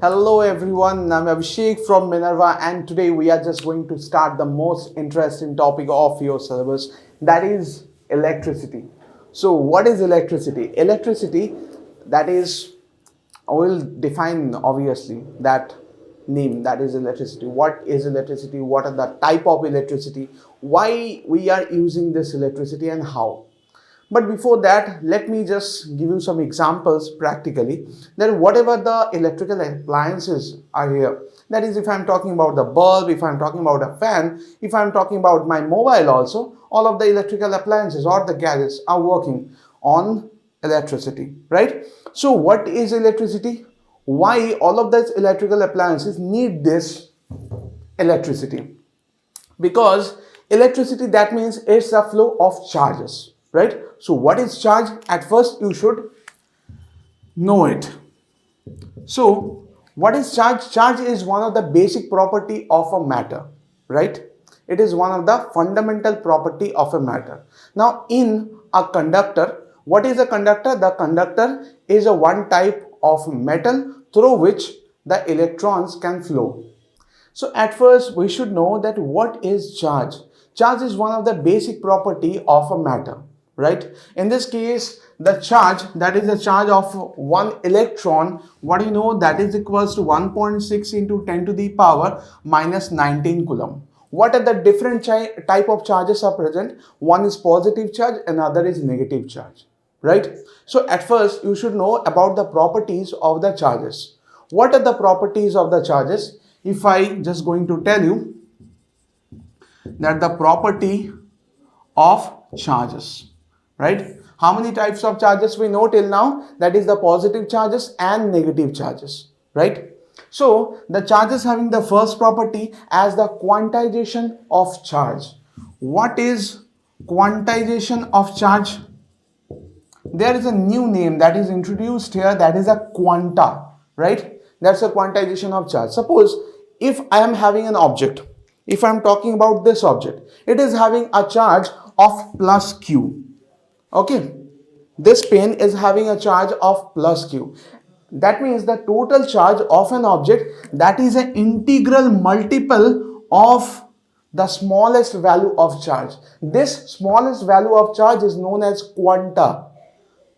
Hello everyone, I'm Abhishek from Minerva and today we are just going to start the most interesting topic of your syllabus, that is electricity. So what is electricity? Electricity, that is, I will define obviously that name, that is electricity. What is electricity? What are the type of electricity? Why we are using this electricity and how? But before that, let me just give you some examples practically. Then whatever the electrical appliances are here, that is if I'm talking about the bulb, if I'm talking about a fan, if I'm talking about my mobile also, all of the electrical appliances or the gadgets are working on electricity, right? So what is electricity? Why all of these electrical appliances need this electricity? Because electricity, that means it's a flow of charges, right? So what is charge? At first you should know it. So what is charge? Charge is one of the basic property of a matter, right? It is one of the fundamental property of a matter. Now in a conductor, what is a conductor? The conductor is a one type of metal through which the electrons can flow. So at first we should know that what is charge. Charge is one of the basic property of a matter, right? In this case, the charge, that is the charge of one electron, what do you know, that is equals to 1.6 into 10 to the power minus 19 coulomb. What are the different type of charges are present? One is positive charge, another is negative charge, right? So at first you should know about the properties of the charges. What are the properties of the charges? If I just going to tell you that the property of charges, right? How many types of charges we know till now? That is the positive charges and negative charges, right? So the charges having the first property as the quantization of charge. What is quantization of charge? There is a new name that is introduced here, that is a quanta, right? That's a quantization of charge. Suppose if I am having an object, if I'm talking about this object, it is having a charge of plus q, okay? This pen is having a charge of plus q. That means the total charge of an object, that is an integral multiple of the smallest value of charge. This smallest value of charge is known as quanta.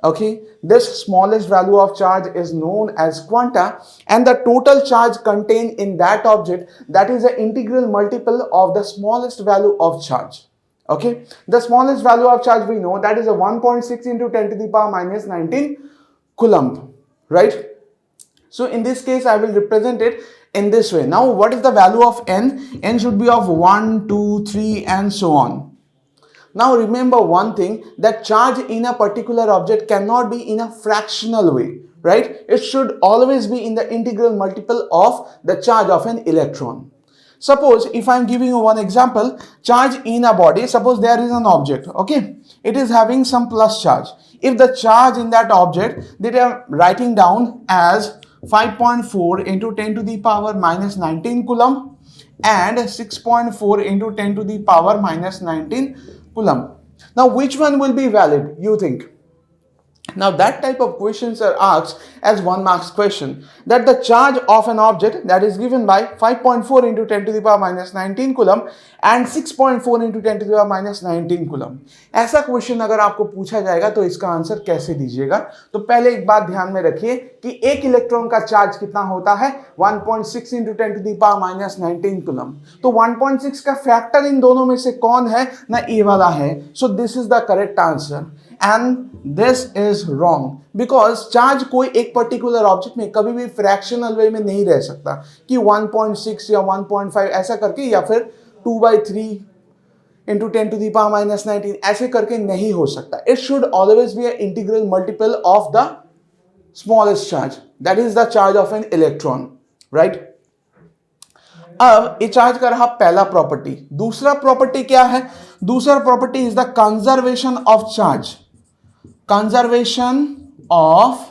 Okay, this smallest value of charge is known as quanta, and the total charge contained in that object, that is an integral multiple of the smallest value of charge. Okay, the smallest value of charge we know, that is a 1.6 into 10 to the power minus 19 coulomb, right? So in this case I will represent it in this way. Now what is the value of n? N should be of 1, 2, 3 and so on. Now remember one thing, that charge in a particular object cannot be in a fractional way, right? It should always be in the integral multiple of the charge of an electron. Suppose if I am giving you one example, charge in a body, suppose there is an object, okay? It is having some plus charge. If the charge in that object, they are writing down as 5.4 into 10 to the power minus 19 coulomb and 6.4 into 10 to the power minus 19 coulomb. Now which one will be valid, you think? Now that type of questions are asked as 1 marks question, that the charge of an object that is given by 5.4 into 10 to the power minus 19 coulomb and 6.4 into 10 to the power minus 19 coulomb. ऐसा question अगर आपको पूछा जाएगा तो इसका answer कैसे दीजिएगा? तो पहले एक बात ध्यान में रखिए कि एक इलेक्ट्रॉन का चार्ज कितना होता है? 1.6 into 10 to the power minus 19 coulomb. तो 1.6 का फैक्टर इन दोनों में से कौन है? ना ये वाला है. So this is the correct answer. And this is wrong because charge कोई एक पर्टिकुलर ऑब्जेक्ट में कभी भी फ्रैक्शनल वे में नहीं रह सकता कि 1.6 या 1.5 ऐसा करके या फिर 2/3 into 10 to the power minus 19 ऐसे करके नहीं हो सकता. It should always be an integral multiple of the smallest charge, that is the charge of an electron, right? अब ये चार्ज का रहा पहला प्रॉपर्टी. दूसरा प्रॉपर्टी क्या है? दूसरा property is the conservation of charge. Conservation of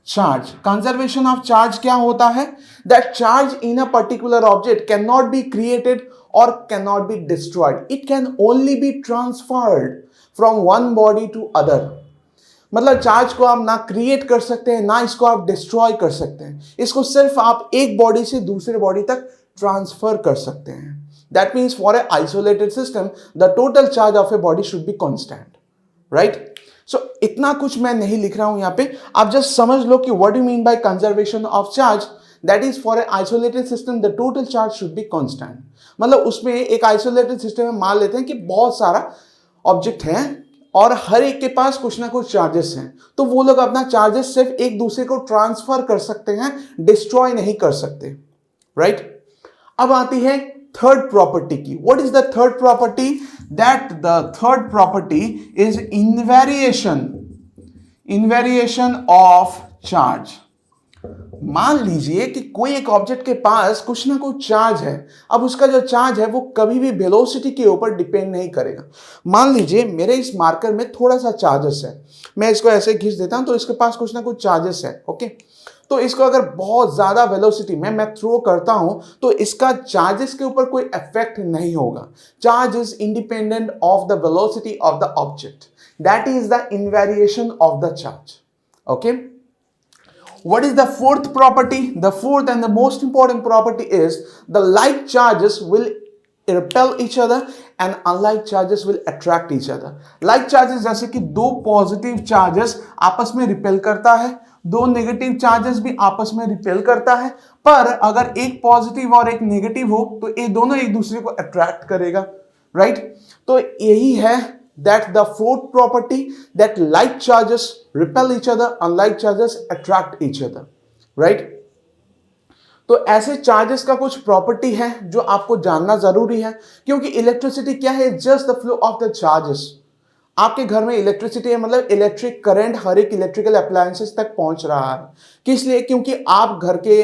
charge. Conservation of charge क्या होता है? That charge in a particular object can not be created or cannot be destroyed. It can only be transferred from one body to other. मतलब charge को आप ना create कर सकते हैं, ना इसको आप डिस्ट्रॉय कर सकते हैं। इसको सिर्फ आप एक बॉडी से दूसरे बॉडी तक ट्रांसफर कर सकते हैं। That means for a isolated system the total charge of a body should be constant, right. So इतना कुछ मैं नहीं लिख रहा हूं यहां पे, आप जस्ट समझ लो कि what you mean by conservation of charge. That is for a isolated system the total charge should be constant. मतलब उसमें एक आइसोलेटेड सिस्टम में मान लेते हैं कि बहुत सारा ऑब्जेक्ट है और हर एक के पास कुछ ना कुछ चार्जेस हैं, तो वो लोग अपना चार्जेस सिर्फ एक दूसरे को ट्रांसफर कर सकते हैं, डिस्ट्रॉय नहीं कर सकते, राइट। अब आती है थर्ड प्रॉपर्टी की। What is the third property? That the third property is invariation of charge. मान लीजिए कि कोई एक ऑब्जेक्ट के पास कुछ ना कुछ चार्ज है। अब उसका जो चार्ज है वो कभी भी वेलोसिटी के ऊपर डिपेंड नहीं करेगा। मान लीजिए मेरे इस मार्कर में थोड़ा सा चार्जेस है, मैं इसको ऐसे खींच देता हूं तो इसके पास कुछ ना कुछ चार्जेस है, ओके। तो इसको अगर बहुत ज्यादा वेलोसिटी में मैं थ्रो करता हूं तो इसका चार्जेस के ऊपर कोई इफेक्ट नहीं होगा। Charge is independent of the velocity of the object, that is the invariation of the charge, okay. What is the fourth property? The fourth and the most important property is the like charges will repel each other and unlike charges will attract each other. Like charges जैसे कि दो positive charges आपस में repel करता है, दो negative charges भी आपस में रिपेल करता है, पर अगर एक पॉजिटिव और एक नेगेटिव हो तो ये दोनों एक दूसरे को अट्रैक्ट करेगा, राइट। तो यही है that the fourth property, that like charges repel each other, unlike charges attract each other, right। तो ऐसे चार्जेस का कुछ प्रॉपर्टी है जो आपको जानना जरूरी है, क्योंकि इलेक्ट्रिसिटी क्या है? Just the flow of the charges. आपके घर में इलेक्ट्रिसिटी है मतलब इलेक्ट्रिक करंट हर एक इलेक्ट्रिकल अप्लायंसेस तक पहुंच रहा है। किस लिए? क्योंकि आप घर के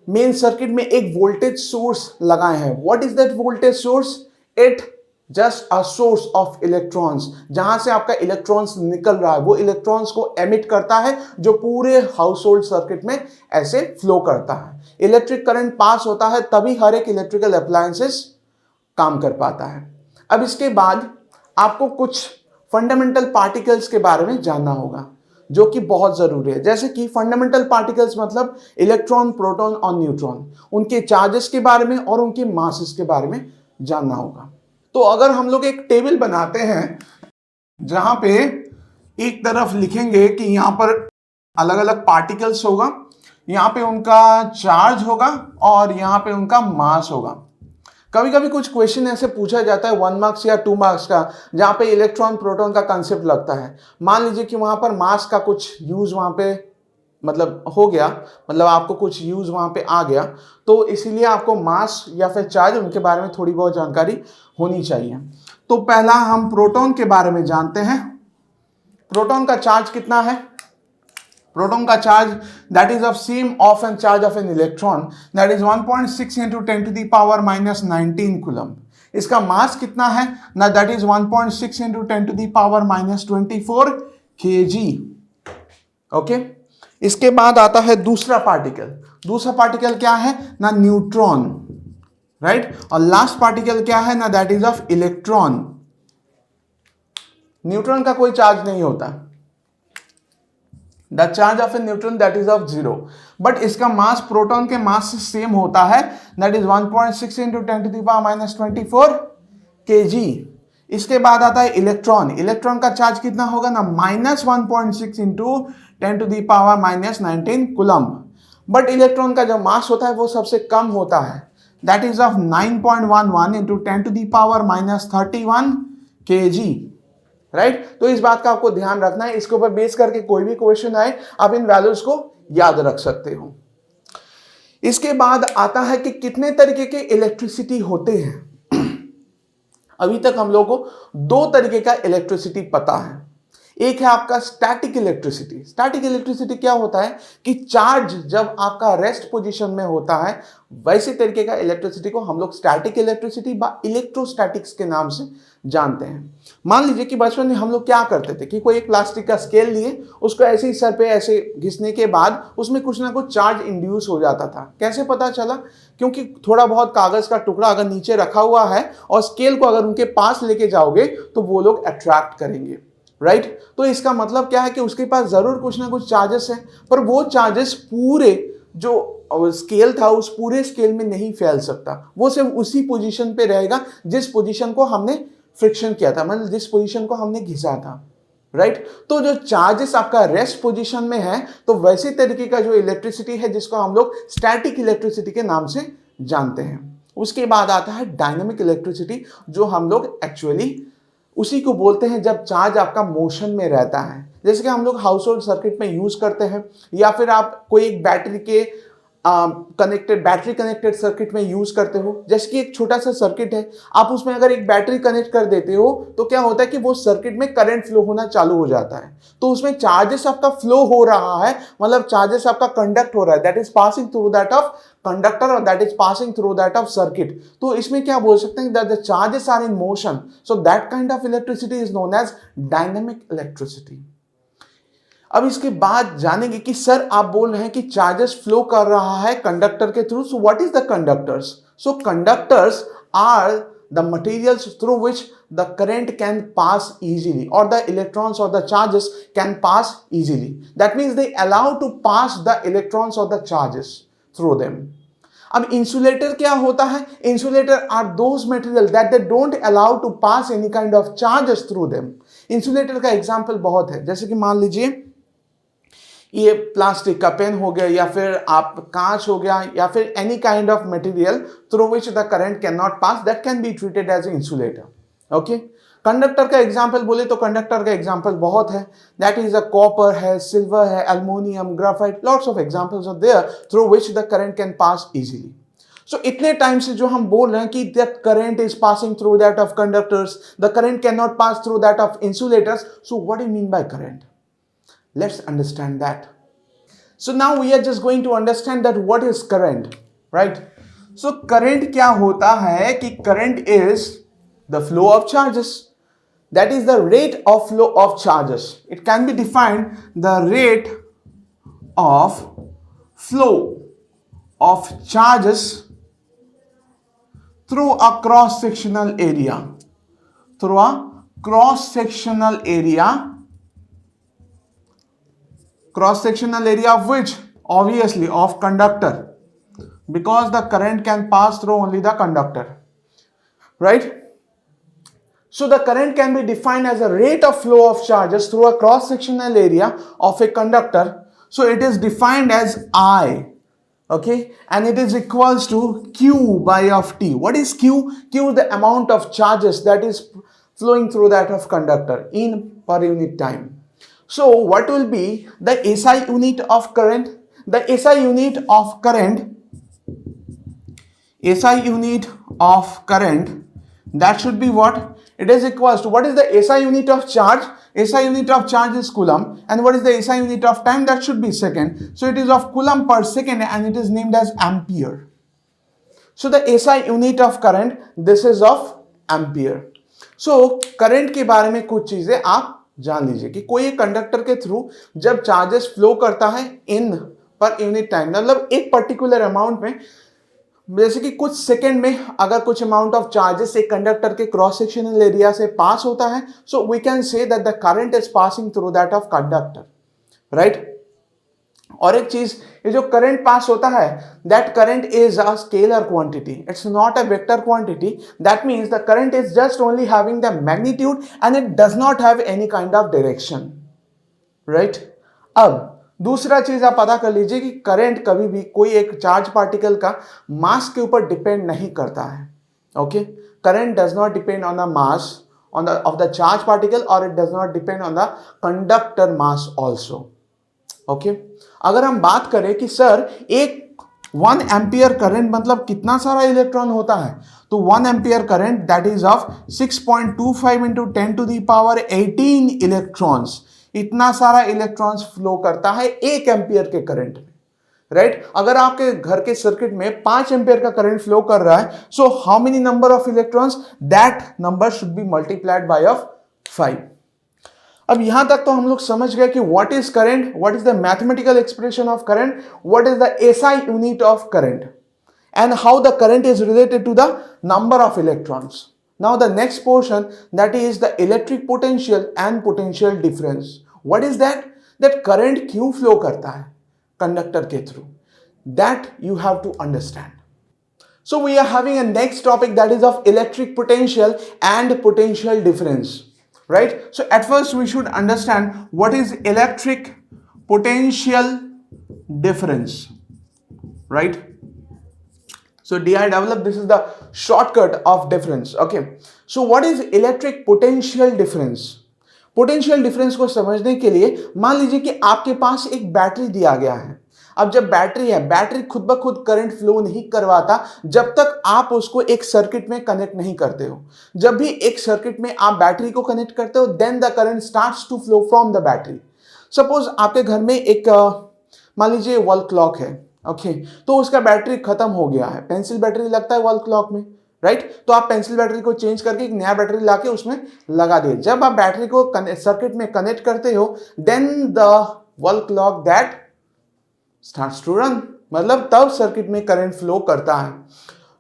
मेन सर्किट में एक वोल्टेज सोर्स लगाए हैं। What is that voltage source? It just a source of electrons, जहां से आपका इलेक्ट्रॉन्स निकल रहा है, वो इलेक्ट्रॉन्स को एमिट करता है जो पूरे हाउस होल्ड सर्किट में ऐसे फ्लो करता है। इलेक्ट्रिक करंट पास होता है तभी हर एक इलेक्ट्रिकल अप्लायंसेस काम कर पाता है। अब इसके बाद आपको कुछ फंडामेंटल पार्टिकल्स के बारे में जानना होगा जो कि बहुत जरूरी है। जैसे कि फंडामेंटल पार्टिकल्स मतलब इलेक्ट्रॉन, प्रोटॉन और न्यूट्रॉन, उनके चार्जेस के बारे में और उनके मासेस के बारे में जानना होगा। तो अगर हम लोग एक टेबल बनाते हैं जहां पे एक तरफ लिखेंगे कि यहां पर अलग अलग पार्टिकल्स होगा, यहां पे उनका चार्ज होगा और यहां पे उनका मास होगा। कभी कभी कुछ क्वेश्चन ऐसे पूछा जाता है 1 मार्क्स या 2 मार्क्स का, जहां पे इलेक्ट्रॉन प्रोटॉन का कंसेप्ट लगता है। मान लीजिए कि वहां पर मास का कुछ यूज वहां पे मतलब हो गया, मतलब आपको कुछ यूज वहां पे आ गया, तो इसीलिए आपको मास या फिर चार्ज उनके बारे में थोड़ी बहुत जानकारी होनी चाहिए। तो पहला हम प्रोटॉन के बारे में जानते हैं। प्रोटॉन का चार्ज कितना है? प्रोटॉन का charge that is of same of an charge of an electron, that is 1.6 into 10 to the power minus 19 coulomb. इसका मास कितना है ना? That is 1.6 into 10 to the power minus 24 kg, okay. इसके बाद आता है दूसरा पार्टिकल। दूसरा पार्टिकल क्या है ना? Neutron, right. और लास्ट पार्टिकल क्या है ना? That is of electron. Neutron का कोई चार्ज नहीं होता, the charge of A neutron that is of 0, but इसका मास प्रोटॉन के मास से सेम होता है, that is 1.6 into 10 to the power minus 24 kg। इसके बाद आता है इलेक्ट्रॉन। इलेक्ट्रॉन का चार्ज कितना होगा ना? -1.6 into 10 to the power minus 19 coulomb. But electron का जो मास होता है वो सबसे कम होता है, that is of 9.11 into 10 to the power minus 31 kg, right. तो इस बात का आपको ध्यान रखना है। इसके ऊपर बेस करके कोई भी क्वेश्चन आए आप इन वैल्यूज को याद रख सकते हो। इसके बाद आता है कि कितने तरीके के इलेक्ट्रिसिटी होते हैं। अभी तक हम लोगों को दो तरीके का इलेक्ट्रिसिटी पता है। एक है आपका स्टैटिक इलेक्ट्रिसिटी। स्टैटिक इलेक्ट्रिसिटी क्या होता है कि चार्ज जब आपका रेस्ट पोजीशन में होता है, वैसे तरीके का इलेक्ट्रिसिटी को हम लोग स्टैटिक इलेक्ट्रिसिटी व इलेक्ट्रोस्टैटिक्स के नाम से जानते हैं। मान लीजिए कि बचपन में हम लोग क्या करते थे कि कोई एक प्लास्टिक का स्केल लिए, उसको ऐसे ही सर पे ऐसे घिसने के बाद उसमें कुछ ना कुछ चार्ज इंड्यूस हो जाता था। कैसे पता चला? क्योंकि थोड़ा बहुत कागज का टुकड़ा अगर नीचे रखा हुआ है और स्केल को अगर उनके पास लेके जाओगे तो वो लोग अट्रैक्ट करेंगे, राइट तो इसका मतलब क्या है कि उसके पास जरूर कुछ ना कुछ चार्जेस है, पर वो चार्जेस पूरे जो स्केल था उस पूरे स्केल में नहीं फैल सकता, वो सिर्फ उसी पोजीशन पे रहेगा जिस पोजीशन को हमने फ्रिक्शन किया था, मतलब जिस पोजीशन को हमने घिसा था, राइट तो जो चार्जेस आपका रेस्ट पोजीशन में है, तो वैसे तरीके का जो इलेक्ट्रिसिटी है जिसको हम लोग स्टैटिक इलेक्ट्रिसिटी के नाम से जानते हैं। उसके बाद आता है डायनेमिक इलेक्ट्रिसिटी, जो हम लोग एक्चुअली उसी को बोलते हैं जब चार्ज आपका मोशन में रहता है, जैसे कि हम लोग हाउस होल्ड सर्किट में यूज करते हैं, या फिर आप कोई एक बैटरी कनेक्टेड सर्किट में यूज करते हो। जैसे कि एक छोटा सा सर्किट है, आप उसमें अगर एक बैटरी कनेक्ट कर देते हो तो क्या होता है कि वो सर्किट में करंट फ्लो होना चालू हो जाता है, तो उसमें चार्जेस आपका फ्लो हो रहा है, मतलब चार्जेस आपका कंडक्ट हो रहा है, that is passing through that of conductor और that is passing through that of circuit. तो इसमें क्या बोल सकते हैं, that the charges are in motion, so that kind of electricity is known as dynamic electricity. अब इसके बाद जानेंगे कि सर आप बोल रहे हैं कि चार्जेस फ्लो कर रहा है कंडक्टर के through, so what is the conductors? So conductors are the materials through which the current can pass easily, or the electrons or the charges can pass easily. That means they allow to pass the electrons or the charges through them. अब insulator क्या होता है? Insulator are those materials that they don't allow to pass any kind of charges through them. Insulator का example बहुत है, जैसे कि मान लीजिए ये प्लास्टिक का पेन हो गया, या फिर आप कांच हो गया, या फिर any kind of material through which the current can not pass, that can be treated as a insulator. Okay, conductor का एग्जांपल बोले तो कंडक्टर का एग्जांपल बहुत है, दैट इज अ कॉपर है, सिल्वर है, aluminium, graphite, lots of examples are there through which the current can pass easily. So इतने time से जो हम बोल रहे हैं कि that current is passing through that of conductors, the current can not pass through that of insulators, so what do you mean by current? Let's understand that. So now we are just going to understand that what is current, right? So current क्या होता है कि current is the flow of charges. That is the rate of flow of charges. It can be defined the rate of flow of charges through a cross-sectional area. Through a cross-sectional area. Cross-sectional area of which? Obviously of conductor, because the current can pass through only the conductor, right? So the current can be defined as a rate of flow of charges through a cross-sectional area of a conductor. So it is defined as I, okay, and it is equals to Q by of T. What is Q? Q is the amount of charges that is flowing through that of conductor in per unit time. So what will be the SI unit of current? The SI unit of current, that should be what? It is equals to, what is the SI unit of charge? SI unit of charge is coulomb, and what is the SI unit of time? That should be second. So it is of coulomb per second and it is named as ampere. So the SI unit of current, this is of ampere. So current के बारे में कुछ चीजें आप जान लीजिए कि कोई एक कंडक्टर के थ्रू जब चार्जेस फ्लो करता है इन पर यूनिट टाइम, मतलब एक पर्टिकुलर अमाउंट में, जैसे कि कुछ सेकंड में अगर कुछ अमाउंट ऑफ चार्जेस एक कंडक्टर के क्रॉस सेक्शनल एरिया से पास होता है, so we can say that the current is passing through that of conductor, right? और एक चीज, ये जो करंट पास होता है, that current is a scalar quantity, it's not a vector quantity. That means the current is just only having the magnitude and it does not have any kind of direction, right? अब दूसरा चीज आप पता कर लीजिए कि current कभी भी कोई एक चार्ज पार्टिकल का मास के ऊपर डिपेंड नहीं करता है. Okay, current does not depend on the mass of the charge particle, or it does not depend on the conductor mass also. Okay, अगर हम बात करें कि सर एक 1 एम्पियर करंट मतलब कितना सारा इलेक्ट्रॉन होता है, तो 1 ampere current that is of 6.25 into 10 to the power 18 electrons, इतना सारा इलेक्ट्रॉन्स फ्लो करता है 1 एम्पियर के करंट में, राइट? अगर आपके घर के सर्किट में 5 एम्पियर का करंट फ्लो कर रहा है, so how many number of electrons? That number should be multiplied by of 5. अब यहां तक तो हम लोग समझ गए कि what is current, what is the mathematical expression of current, what is the SI unit of current, and how the current is related to the number of electrons. Now the next portion, that is the electric potential and potential difference. What is that? That current क्यों flow करता है conductor के through, that you have to understand. So we are having a next topic, that is of electric potential and potential difference, right? So at first we should understand what is electric potential difference, right? So DI developed, this is the shortcut of difference. Okay, so what is electric potential difference? Potential difference को समझने के लिए मान लीजिए कि आपके पास एक battery दिया गया है. अब जब बैटरी है, बैटरी खुद ब खुद करंट फ्लो नहीं करवाता जब तक आप उसको एक सर्किट में कनेक्ट नहीं करते हो. जब भी एक सर्किट में आप बैटरी को कनेक्ट करते हो, then the current starts to flow from the battery. Suppose आपके घर में एक मान लीजिए वॉल क्लॉक है. ओके, तो उसका बैटरी खत्म हो गया है. पेंसिल बैटरी लगता है वॉल क्लॉक में, राइट? तो आप पेंसिल बैटरी को चेंज करके एक नया बैटरी लाके उसमें लगा दिए. जब आप बैटरी को सर्किट में कनेक्ट करते हो, then the wall clock that starts to run, मतलब तब सर्किट में करंट फ्लो करता है.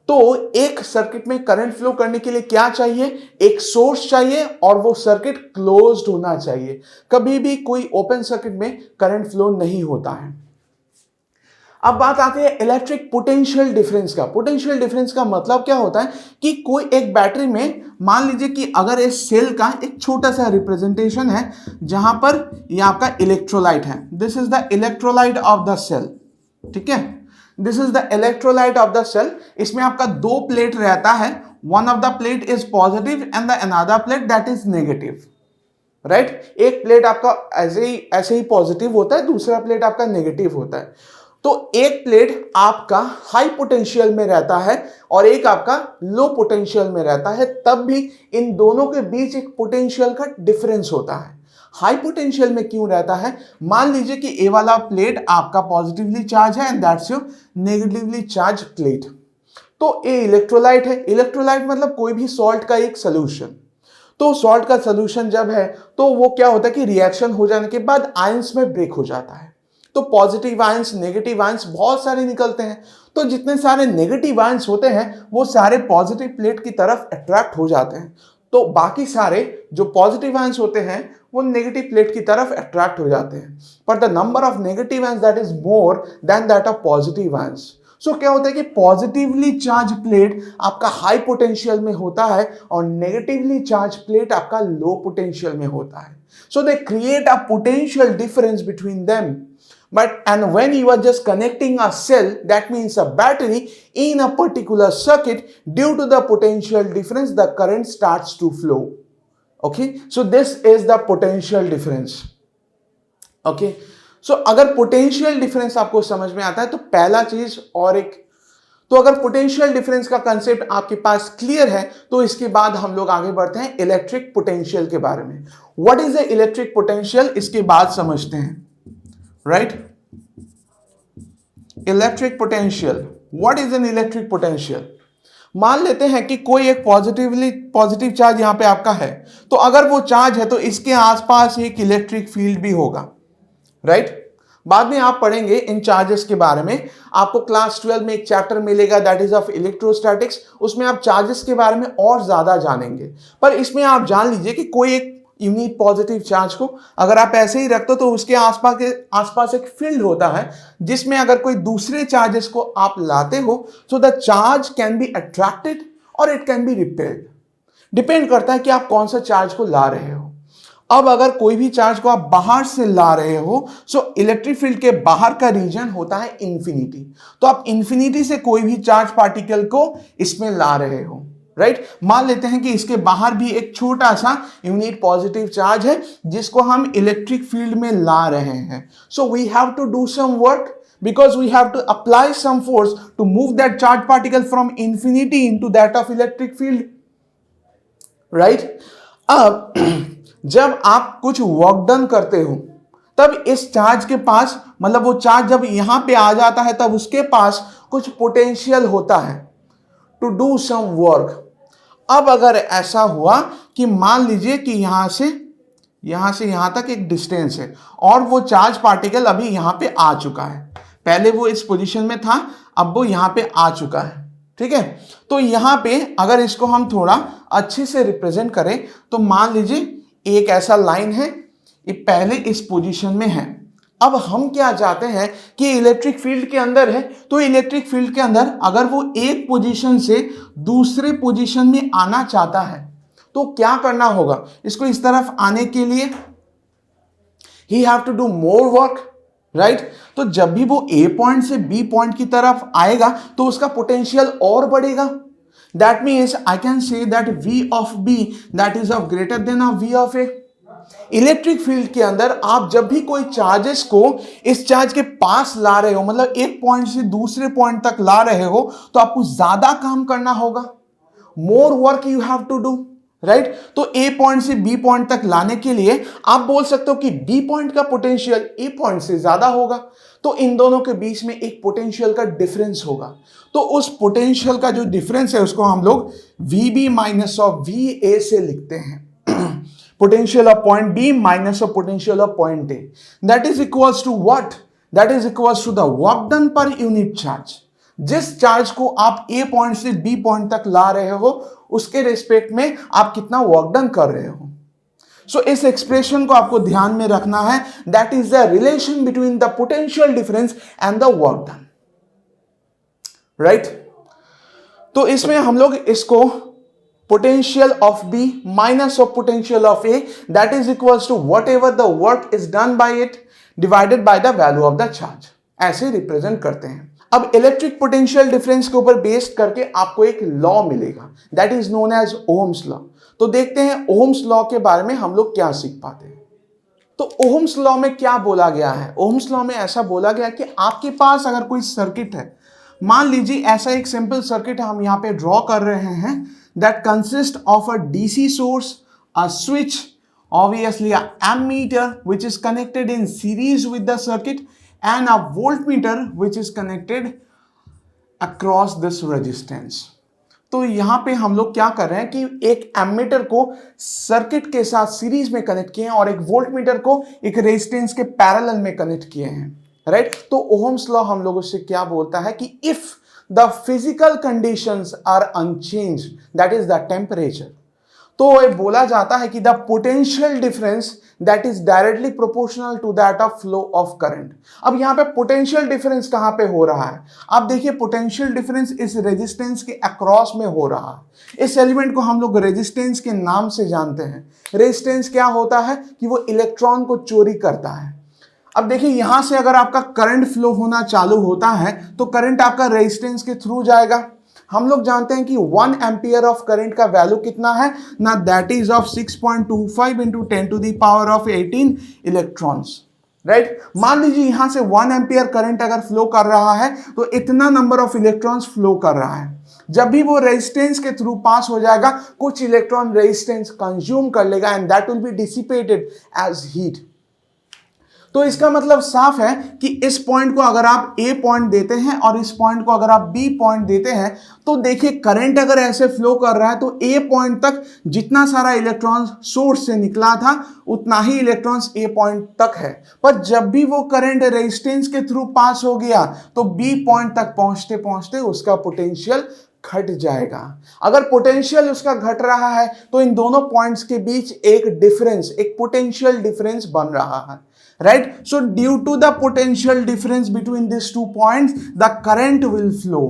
तो एक सर्किट में करंट फ्लो करने के लिए क्या चाहिए? एक सोर्स चाहिए और वो सर्किट क्लोज्ड होना चाहिए. कभी भी कोई ओपन सर्किट में करंट फ्लो नहीं होता है. अब बात आती है इलेक्ट्रिक पोटेंशियल डिफरेंस का. पोटेंशियल डिफरेंस का मतलब क्या होता है कि कोई एक बैटरी में मान लीजिए कि अगर इस सेल का एक छोटा सा रिप्रेजेंटेशन है जहां पर ये आपका इलेक्ट्रोलाइट है. This is the electrolyte of the cell. ठीक है, this is the electrolyte of the cell. इसमें आपका दो प्लेट रहता है. One of the plate is positive and the another plate that is negative, right? एक प्लेट आपका ऐसे ही पॉजिटिव होता है, दूसरा प्लेट आपका नेगेटिव होता है. तो एक प्लेट आपका हाई पोटेंशियल में रहता है और एक आपका लो पोटेंशियल में रहता है. तब भी इन दोनों के बीच एक पोटेंशियल का डिफरेंस होता है. हाई पोटेंशियल में क्यों रहता है? मान लीजिए कि ए वाला प्लेट आपका पॉजिटिवली चार्ज है and that's your negatively charge plate. तो ए इलेक्ट्रोलाइट है. इलेक्ट्रोलाइट मतलब कोई भी सॉल्ट का एक सोल्यूशन. तो सॉल्ट का सोल्यूशन जब है तो वो क्या होता है कि रिएक्शन हो जाने के बाद आयंस में ब्रेक हो जाता है. तो पॉजिटिव आयंस, नेगेटिव आयंस बहुत सारे निकलते हैं. तो जितने सारे नेगेटिव आयंस होते हैं वो सारे पॉजिटिव प्लेट की तरफ अट्रैक्ट हो जाते हैं. तो बाकी सारे जो पॉजिटिव आयंस होते हैं वो नेगेटिव प्लेट की तरफ अट्रैक्ट हो जाते हैं. पर the number of negative ions that is more than that of positive ions. So क्या होता है कि पॉजिटिवली चार्ज प्लेट आपका हाई पोटेंशियल में होता है और नेगेटिवली चार्ज प्लेट आपका लो पोटेंशियल में होता है. So they create a potential difference between them. And when you are just connecting a cell, that means a battery in a particular circuit, due to the potential difference, the current starts to flow. Okay, so this is the potential difference. Okay, so अगर potential difference आपको समझ में आता है तो पहला चीज और एक, तो अगर पोटेंशियल डिफरेंस का कंसेप्ट आपके पास क्लियर है तो इसके बाद हम लोग आगे बढ़ते हैं इलेक्ट्रिक पोटेंशियल के बारे में. What is the electric potential, इसके बाद समझते हैं. Right? Electric potential. What is an electric potential? मान लेते हैं कि कोई एक पॉजिटिव चार्ज यहां पे आपका है. तो अगर वो चार्ज है तो इसके आसपास एक इलेक्ट्रिक फील्ड भी होगा, राइट? बाद में आप पढ़ेंगे इन चार्जेस के बारे में. आपको क्लास 12 में एक चैप्टर मिलेगा दैट इज ऑफ इलेक्ट्रोस्टैटिक्स. उसमें आप चार्जेस के बारे में और ज्यादा जानेंगे. पर इसमें आप जान लीजिए कि कोई एक यूनिट पॉजिटिव चार्ज को अगर आप ऐसे ही रखते हो तो उसके आसपास एक फील्ड होता है जिसमें अगर कोई दूसरे चार्जेस को आप लाते हो तो the charge can be attracted और it can be repelled. Depend करता है कि आप कौन सा चार्ज को ला रहे हो. अब अगर कोई भी चार्ज को आप बाहर से ला रहे हो सो इलेक्ट्रिक फील्ड के बाहर का रीजन होता है इंफिनिटी. तो आप इंफिनिटी से कोई भी चार्ज पार्टिकल को इसमें ला रहे हो, राइट? मान लेते हैं कि इसके बाहर भी एक छोटा सा यूनिट पॉजिटिव चार्ज है जिसको हम इलेक्ट्रिक फील्ड में ला रहे हैं. So we have to do some work because we have to apply some force to move that charge particle from infinity into that of electric field, right? अब जब आप कुछ वर्क डन करते हो तब इस चार्ज के पास, मतलब वो चार्ज जब यहां पे आ जाता है तब उसके पास कुछ पोटेंशियल होता है टू डू सम वर्क. अब अगर ऐसा हुआ कि मान लीजिए कि यहां से यहां तक एक डिस्टेंस है और वो चार्ज पार्टिकल अभी यहां पे आ चुका है. पहले वो इस पोजीशन में था, अब वो यहां पे आ चुका है. ठीक है। तो यहां पे अगर इसको हम थोड़ा अच्छे से रिप्रेजेंट करें तो मान लीजिए एक ऐसा लाइन है, ये पहले इस पोजीशन में है। अब हम क्या चाहते हैं कि इलेक्ट्रिक फील्ड के अंदर है, तो इलेक्ट्रिक फील्ड के अंदर अगर वो एक पोजीशन से दूसरे पोजीशन में आना चाहता है तो क्या करना होगा, इसको इस तरफ आने के लिए he have to do more work, right. तो जब भी वो ए पॉइंट से बी पॉइंट की तरफ आएगा तो उसका पोटेंशियल और बढ़ेगा। That means I can say that V of B that is of greater than of V of A। Electric field के अंदर आप जब भी कोई चार्जेस को इस चार्ज के पास ला रहे हो, मतलब एक पॉइंट से दूसरे पॉइंट तक ला रहे हो, तो आपको ज्यादा काम करना होगा, more work you have to do, right. तो ए पॉइंट से बी पॉइंट तक लाने के लिए आप बोल सकते हो कि बी पॉइंट का पोटेंशियल ए पॉइंट से ज्यादा होगा, तो इन दोनों के बीच में एक पोटेंशियल का डिफरेंस होगा। तो उस पोटेंशियल का जो डिफरेंस है उसको हम लोग VB माइनस ऑफ VA से लिखते हैं। Potential of point B minus of potential of point A, that is equals to what, that is equals to the work done per unit charge. जिस चार्ज को आप ए पॉइंट से B point तक ला रहे हो उसके रिस्पेक्ट में आप कितना वर्क डन कर रहे हो। सो इस एक्सप्रेशन को आपको ध्यान में रखना है, that is the relation between the potential difference and the work done, right. तो इसमें हम लोग इसको potential of B minus of potential of A that is equals to whatever the work is done by it divided by the value of the charge, ऐसे represent करते हैं। अब electric potential difference के ऊपर based करके आपको एक law मिलेगा, that is known as Ohm's law. तो देखते हैं ओहम्स लॉ के बारे में हम लोग क्या सीख पाते हैं। तो ओहम्स लॉ में क्या बोला गया है, ओहम्स लॉ में ऐसा बोला गया कि आपके पास अगर कोई सर्किट है, मान लीजिए ऐसा एक सिंपल सर्किट हम यहां पे ड्रॉ कर रहे हैं, that consist of a DC source, a switch, obviously a ammeter which is connected in series with the circuit and a voltmeter which is connected across this resistance। तो यहां पे हम लोग क्या कर रहे हैं कि एक एमीटर को सर्किट के साथ सीरीज में कनेक्ट किए हैं और एक वोल्टमीटर को एक रेजिस्टेंस के पैरेलल में कनेक्ट किए हैं, राइट। तो ओहम्स लॉ हम लोगों से क्या बोलता है कि if the physical conditions are unchange that is the temperature, तो ये बोला जाता है कि the potential difference that is directly proportional to that of flow of current. अब यहां पे पोटेंशियल डिफरेंस कहां पे हो रहा है, आप देखिए पोटेंशियल डिफरेंस इस रेजिस्टेंस के अक्रॉस में हो रहा है। इस एलिमेंट को हम लोग रेजिस्टेंस के नाम से जानते हैं। रेजिस्टेंस क्या होता है कि वो इलेक्ट्रॉन को चोरी करता है। अब देखिए यहां से अगर आपका करंट फ्लो होना चालू होता है तो करंट आपका रेजिस्टेंस के थ्रू जाएगा। हम लोग जानते हैं कि 1 एम्पियर ऑफ करंट का वैल्यू कितना है ना, that is of 6.25 into 10 to the power of 18 electrons, right. मान लीजिए यहां से 1 एम्पियर करंट अगर फ्लो कर रहा है तो इतना नंबर ऑफ इलेक्ट्रॉन्स फ्लो कर रहा है। जब भी वो रेजिस्टेंस के थ्रू पास हो जाएगा कुछ इलेक्ट्रॉन रेजिस्टेंस कंज्यूम कर लेगा and that will be dissipated as heat. तो इसका मतलब साफ है कि इस पॉइंट को अगर आप ए पॉइंट देते हैं और इस पॉइंट को अगर आप बी पॉइंट देते हैं तो देखिए करंट अगर ऐसे फ्लो कर रहा है तो ए पॉइंट तक जितना सारा इलेक्ट्रॉन सोर्स से निकला था उतना ही इलेक्ट्रॉन्स ए पॉइंट तक है, पर जब भी वो करंट रेजिस्टेंस के थ्रू पास हो गया तो बी पॉइंट तक पहुंचते पहुंचते उसका पोटेंशियल घट जाएगा। अगर पोटेंशियल उसका घट रहा है तो इन दोनों पॉइंट्स के बीच एक डिफरेंस, एक पोटेंशियल डिफरेंस बन रहा है, right? So due to the potential difference between these 2 points the current will flow,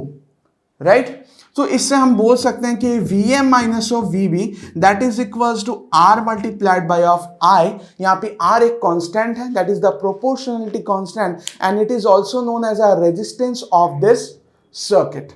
right? So इससे हम बोल सकते हैं कि Vm minus of Vb that is equals to R multiplied by of I। यहाँ पे R एक कांस्टेंट है, that is the proportionality constant and it is also known as a resistance of this circuit.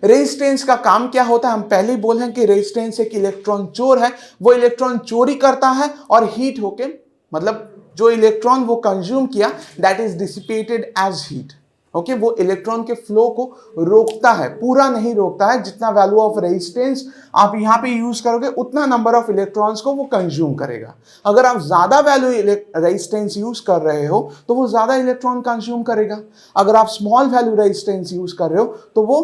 Resistance का काम क्या होता है, हम पहले ही बोले हैं कि रेजिस्टेंस एक इलेक्ट्रॉन चोर है, वो इलेक्ट्रॉन चोरी करता है और हीट होके, मतलब जो इलेक्ट्रॉन वो कंज्यूम किया that is dissipated as heat, okay. वो इलेक्ट्रॉन के फ्लो को रोकता है, पूरा नहीं रोकता है। जितना वैल्यू ऑफ रेजिस्टेंस आप यहां पे यूज करोगे उतना नंबर ऑफ इलेक्ट्रॉन्स को वो कंज्यूम करेगा। अगर आप ज्यादा वैल्यू रेजिस्टेंस यूज कर रहे हो तो वो ज्यादा इलेक्ट्रॉन कंज्यूम करेगा। अगर आप स्मॉल वैल्यू रेजिस्टेंस यूज कर रहे हो तो वो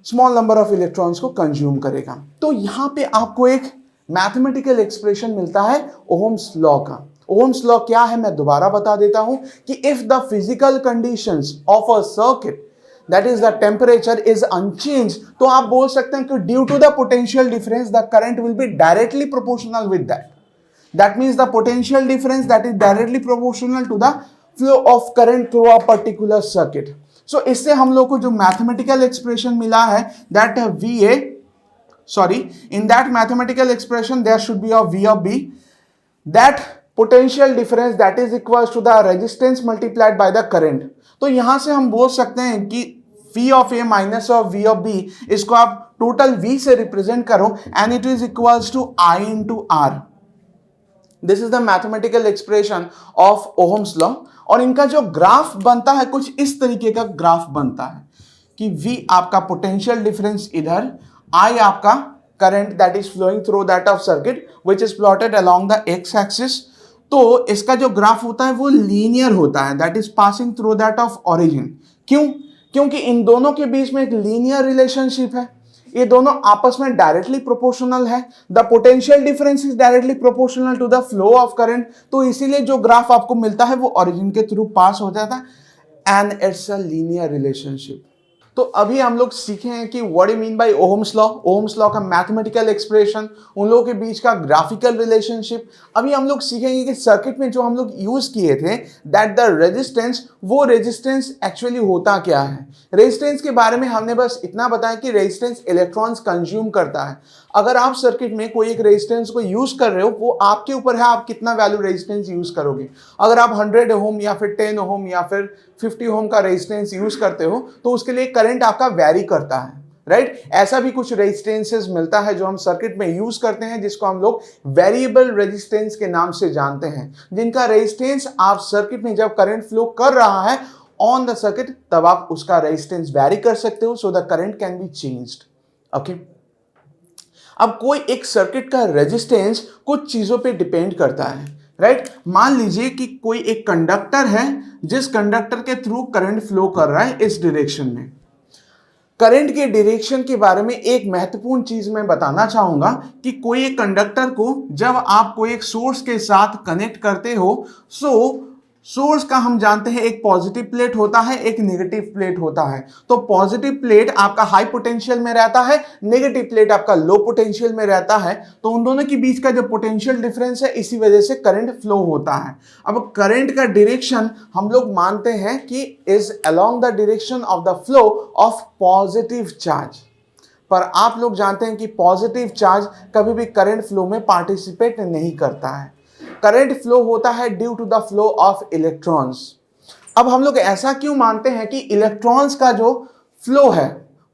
स्मॉल नंबर ऑफ इलेक्ट्रॉन्स को कंज्यूम करेगा। तो यहां पे आपको एक मैथमेटिकल एक्सप्रेशन मिलता है ओहम्स लॉ का। ओहम्स लॉ क्या है मैं दोबारा बता देता हूं कि if the physical conditions of a circuit that is the temperature is unchange, तो आप बोल सकते हैं कि due to the potential difference the current will be directly proportional with that. That means the potential difference that is directly proportional to the flow of current through a particular circuit. So इससे हम लोग को जो mathematical expression मिला है that VA, in that mathematical expression there should be a V of B, that potential difference that is equals to the resistance multiplied by the current. तो यहां से हम बोल सकते हैं कि V of A minus of V of B, इसको आप टोटल V से रिप्रेजेंट करो and it is equals to I into R. This is the mathematical expression of Ohm's law. और इनका जो ग्राफ बनता है कुछ इस तरीके का ग्राफ बनता है कि V आपका पोटेंशियल डिफरेंस इधर, I आपका current that is flowing through that of circuit which is plotted along the X axis. तो इसका जो ग्राफ होता है वो लीनियर होता है, that is passing through that of origin. क्यों? क्योंकि इन दोनों के बीच में एक लीनियर रिलेशनशिप है, ये दोनों आपस में डायरेक्टली प्रोपोर्शनल है. The potential difference is directly proportional to the flow of current. तो इसीलिए जो ग्राफ आपको मिलता है वो ओरिजिन के थ्रू पास हो जाता है and it's a linear relationship. तो अभी हम लोग सीखे हैं कि what do mean by Ohm's law, Ohm's law का मैथमेटिकल एक्सप्रेशन, उन लोगों के बीच का ग्राफिकल रिलेशनशिप. अभी हम लोग सीखेंगे कि सर्किट में जो हम लोग यूज किए थे दैट द रेजिस्टेंस, वो रेजिस्टेंस एक्चुअली होता क्या है. रेजिस्टेंस के बारे में हमने बस इतना बताया कि रेजिस्टेंस इलेक्ट्रॉन्स कंज्यूम करता है. अगर आप सर्किट में कोई एक रेजिस्टेंस को यूज कर रहे हो वो आपके ऊपर है, आप कितना वैल्यू रेजिस्टेंस यूज करोगे. अगर आप 100 ओम या फिर 10 ओम या फिर 50 ओम का रेजिस्टेंस यूज करते हो तो उसके लिए करंट आपका वैरी करता है, राइट. ऐसा भी कुछ रेजिस्टेंसेस मिलता है जो हम सर्किट में यूज करते हैं जिसको हम लोग वेरिएबल रेजिस्टेंस के नाम से जानते हैं, जिनका रेजिस्टेंस आप सर्किट में जब करंट फ्लो कर रहा है ऑन द सर्किट तब आप उसका रेजिस्टेंस वैरी कर सकते हो so the current can be changed. Okay, अब कोई एक सर्किट का रेजिस्टेंस कुछ चीजों पे डिपेंड करता है, राइट. मान लीजिए कि कोई एक कंडक्टर है जिस कंडक्टर के थ्रू करंट फ्लो कर रहा है इस डायरेक्शन में. करंट के डायरेक्शन के बारे में एक महत्वपूर्ण चीज मैं बताना चाहूंगा कि कोई एक कंडक्टर को जब आप कोई एक सोर्स के साथ कनेक्ट करते हो, सो सोर्स का हम जानते हैं एक पॉजिटिव प्लेट होता है, एक नेगेटिव प्लेट होता है. तो पॉजिटिव प्लेट आपका हाई पोटेंशियल में रहता है, नेगेटिव प्लेट आपका लो पोटेंशियल में रहता है. तो उन दोनों के बीच का जो पोटेंशियल डिफरेंस है इसी वजह से करंट फ्लो होता है. अब करंट का डायरेक्शन हम लोग मानते हैं कि is along the direction of the flow of positive charge. पर आप लोग जानते हैं कि पॉजिटिव चार्ज कभी भी करंट फ्लो में पार्टिसिपेट नहीं करता है. करंट फ्लो होता है due to the flow of electrons. अब हम लोग ऐसा क्यों मानते हैं कि इलेक्ट्रॉन्स का जो फ्लो है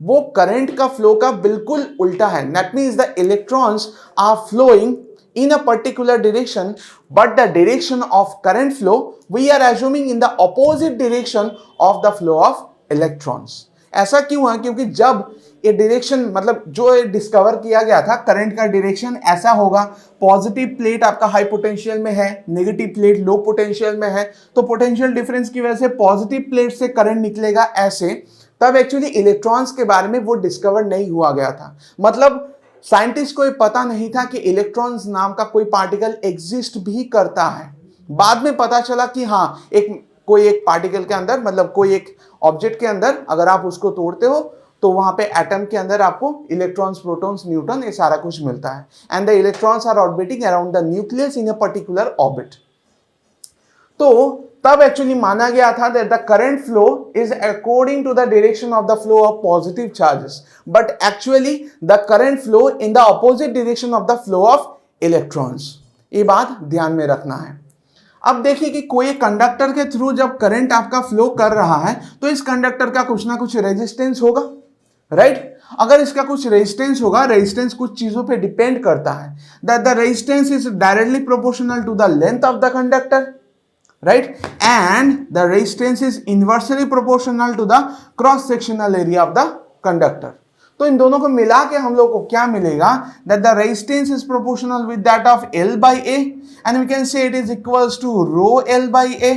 वो करंट का फ्लो का बिल्कुल उल्टा है. That means the electrons are flowing in a particular direction, but the direction of current flow we are assuming in the opposite direction of the flow of electrons. ऐसा क्यों है? क्योंकि जब ये डायरेक्शन मतलब जो डिस्कवर किया गया था करंट का डायरेक्शन ऐसा होगा, पॉजिटिव प्लेट आपका हाई पोटेंशियल में है, नेगेटिव प्लेट लो पोटेंशियल में है, तो पोटेंशियल डिफरेंस की वजह से पॉजिटिव प्लेट से करंट निकलेगा ऐसे. तब एक्चुअली इलेक्ट्रॉन्स के बारे में वो डिस्कवर नहीं हुआ गया था. मतलब साइंटिस्ट को ये पता नहीं था कि इलेक्ट्रॉन्स नाम का कोई पार्टिकल एग्जिस्ट भी करता है. बाद में पता चला कि हाँ कोई एक पार्टिकल के अंदर मतलब कोई एक ऑब्जेक्ट के अंदर अगर आप उसको तोड़ते हो तो वहां पे एटम के अंदर आपको इलेक्ट्रॉन्स, प्रोटॉन्स, न्यूट्रॉन ये सारा कुछ मिलता है. And the electrons are orbiting around the nucleus in a particular orbit. तो तब एक्चुअली माना गया था that the current flow is according to the direction of the flow of positive charges, but actually the current flow in the opposite direction of the flow of electrons. ये बात ध्यान में रखना है. अब देखिए कि कोई कंडक्टर के थ्रू जब करंट आपका फ्लो कर रहा है तो इस कंडक्टर का कुछ ना कुछ रेजिस्टेंस होगा, राइट. अगर इसका कुछ रेजिस्टेंस होगा, रेजिस्टेंस कुछ चीजों पे डिपेंड करता है. That the resistance is directly proportional to the length of the conductor, right, and the resistance is inversely proportional to the cross sectional area of the conductor. तो इन दोनों को मिला के हम लोग को क्या मिलेगा? that the resistance is proportional with that of L by A and we can say it is equals to rho L by A.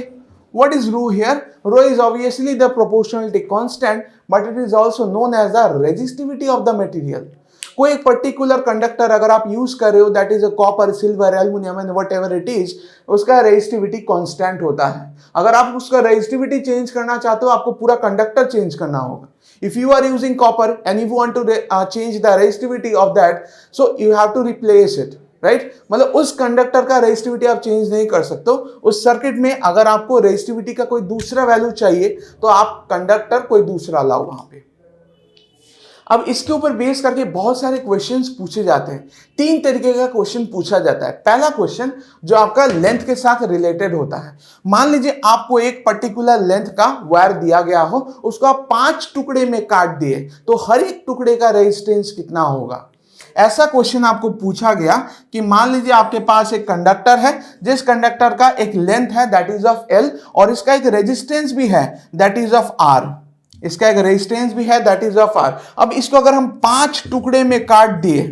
What is rho here? Rho is obviously the proportionality constant, but it is also known as the resistivity of the material. कोई एक particular conductor अगर आप use कर रहे हो, that is a copper, silver, aluminium and what ever it is, उसका resistivity constant होता है। अगर आप उसका रेजिस्टिविटी चेंज करना चाहते हो, आपको पूरा कंडक्टर चेंज करना होगा। If you are using copper and you want to change the resistivity of that, so you have to replace it, right? मतलब उस कंडक्टर का रेजिस्टिविटी आप चेंज नहीं कर सकते। उस सर्किट में अगर आपको रेजिस्टिविटी का कोई दूसरा वैल्यू चाहिए तो आप कंडक्टर कोई दूसरा लाओ वहां पे। अब इसके ऊपर बेस करके बहुत सारे क्वेश्चंस पूछे जाते हैं। 3 तरीके का क्वेश्चन पूछा जाता है। पहला क्वेश्चन जो आपका लेंथ के साथ रिलेटेड होता है। मान लीजिए आपको एक पर्टिकुलर लेंथ का वायर दिया गया हो, उसको आप 5 टुकड़े में काट दिए, तो हर एक टुकड़े का रेजिस्टेंस कितना होगा। ऐसा क्वेश्चन आपको पूछा गया कि मान लीजिए आपके पास एक कंडक्टर है, जिस कंडक्टर का एक लेंथ है दैट इज ऑफ L और इसका एक रेजिस्टेंस भी है दैट इज ऑफ R। इसका एक रेजिस्टेंस भी है दैट इज ऑफ R। अब इसको अगर हम 5 टुकड़े में काट दिए,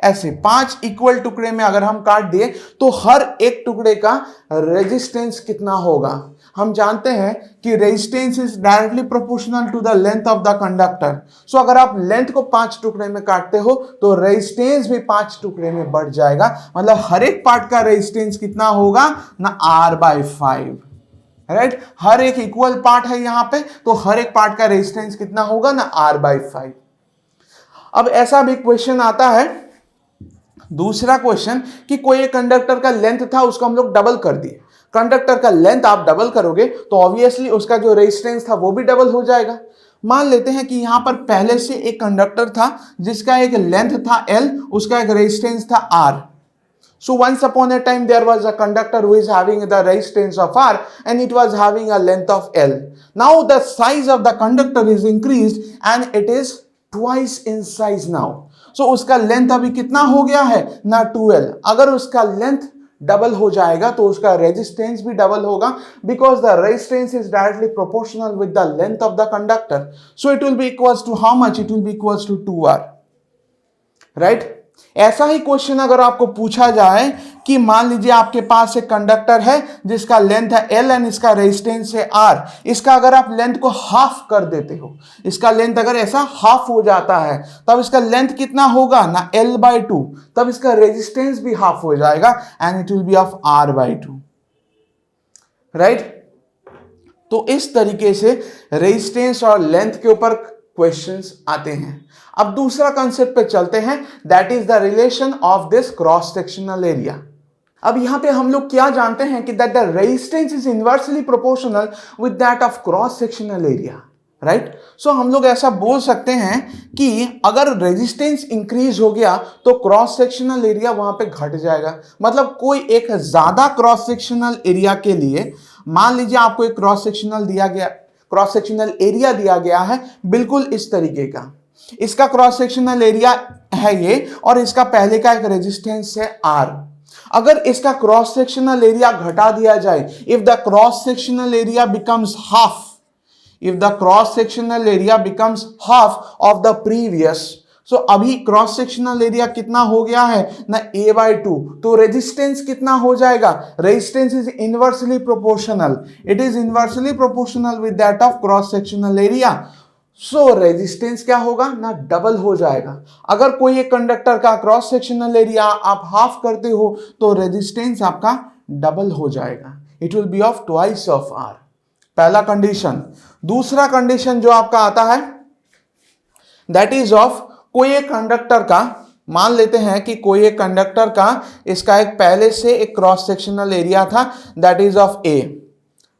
ऐसे 5 इक्वल टुकड़े में अगर हम काट दिए, तो हर एक टुकड़े का रेजिस्टेंस कितना होगा। हम जानते हैं कि resistance is directly proportional to the length of the conductor. So अगर आप लेंथ को 5 टुकड़े में काटते हो तो रेजिस्टेंस भी 5 टुकड़े में बढ़ जाएगा। मतलब हर एक पार्ट का रेजिस्टेंस कितना होगा ना, R/5, राइट। हर एक इक्वल पार्ट है यहां पे, तो हर एक पार्ट का रेजिस्टेंस कितना होगा ना, R/5। अब ऐसा भी क्वेश्चन आता है, दूसरा क्वेश्चन, कि कोई एक कंडक्टर का लेंथ था, उसको हम लोग डबल कर दिए। कंडक्टर का लेंथ आप डबल करोगे तो ऑब्वियसली उसका जो रेजिस्टेंस था वो भी डबल हो जाएगा। मान लेते हैं कि यहां पर पहले से एक कंडक्टर था जिसका एक लेंथ था L, उसका एक रेजिस्टेंस था R। So once upon a time there was a conductor who is having the resistance of R and it was having a length of L. Now the size of the conductor is increased and it is twice in size now. So उसका length अभी कितना हो गया है ना, 2L। अगर उसका length double हो जाएगा तो उसका रेजिस्टेंस भी डबल होगा, because the resistance is directly proportional with the length of the conductor. So it will be equals to how much, it will be equals to 2R, right. ऐसा ही question अगर आपको पूछा जाए कि मान लीजिए आपके पास एक कंडक्टर है जिसका लेंथ है L एंड इसका रेजिस्टेंस है R। इसका अगर आप लेंथ को हाफ कर देते हो, इसका लेंथ अगर ऐसा हाफ हो जाता है, तब इसका लेंथ कितना होगा ना, L/2, तब इसका रेजिस्टेंस भी हाफ हो जाएगा and it will B of R/2, right. तो इस तरीके से रेजिस्टेंस और लेंथ के ऊपर क्वेश्चंस आते हैं। अब दूसरा कंसेप्ट पे चलते हैं, that is the relation of this cross sectional area. अब यहां पे हम लोग क्या जानते हैं कि that the resistance is inversely proportional with that of cross sectional area, right. So हम लोग ऐसा बोल सकते हैं कि अगर रेजिस्टेंस इंक्रीज हो गया तो क्रॉस सेक्शनल एरिया वहां पे घट जाएगा। मतलब कोई एक ज्यादा क्रॉस सेक्शनल एरिया के लिए, मान लीजिए आपको एक क्रॉस सेक्शनल एरिया दिया गया है बिल्कुल इस तरीके का। इसका क्रॉस सेक्शनल एरिया है ये और इसका पहले का एक रेजिस्टेंस है R। अगर इसका क्रॉस सेक्शनल एरिया घटा दिया जाए, if the cross sectional area becomes half, if the cross sectional area becomes half of the previous, so अभी क्रॉस सेक्शनल एरिया कितना हो गया है ना, A/2, तो रेजिस्टेंस कितना हो जाएगा, resistance is inversely proportional, it is inversely proportional with that of cross sectional area. So resistance क्या होगा ना, डबल हो जाएगा। अगर कोई एक कंडक्टर का क्रॉस सेक्शनल एरिया आप हाफ करते हो तो रेजिस्टेंस आपका डबल हो जाएगा, it will B of twice of R। पहला कंडीशन। दूसरा कंडीशन जो आपका आता है दैट इज ऑफ कोई एक कंडक्टर का, मान लेते हैं कि कोई एक कंडक्टर का इसका एक पहले से एक क्रॉस सेक्शनल एरिया था दैट इज ऑफ A,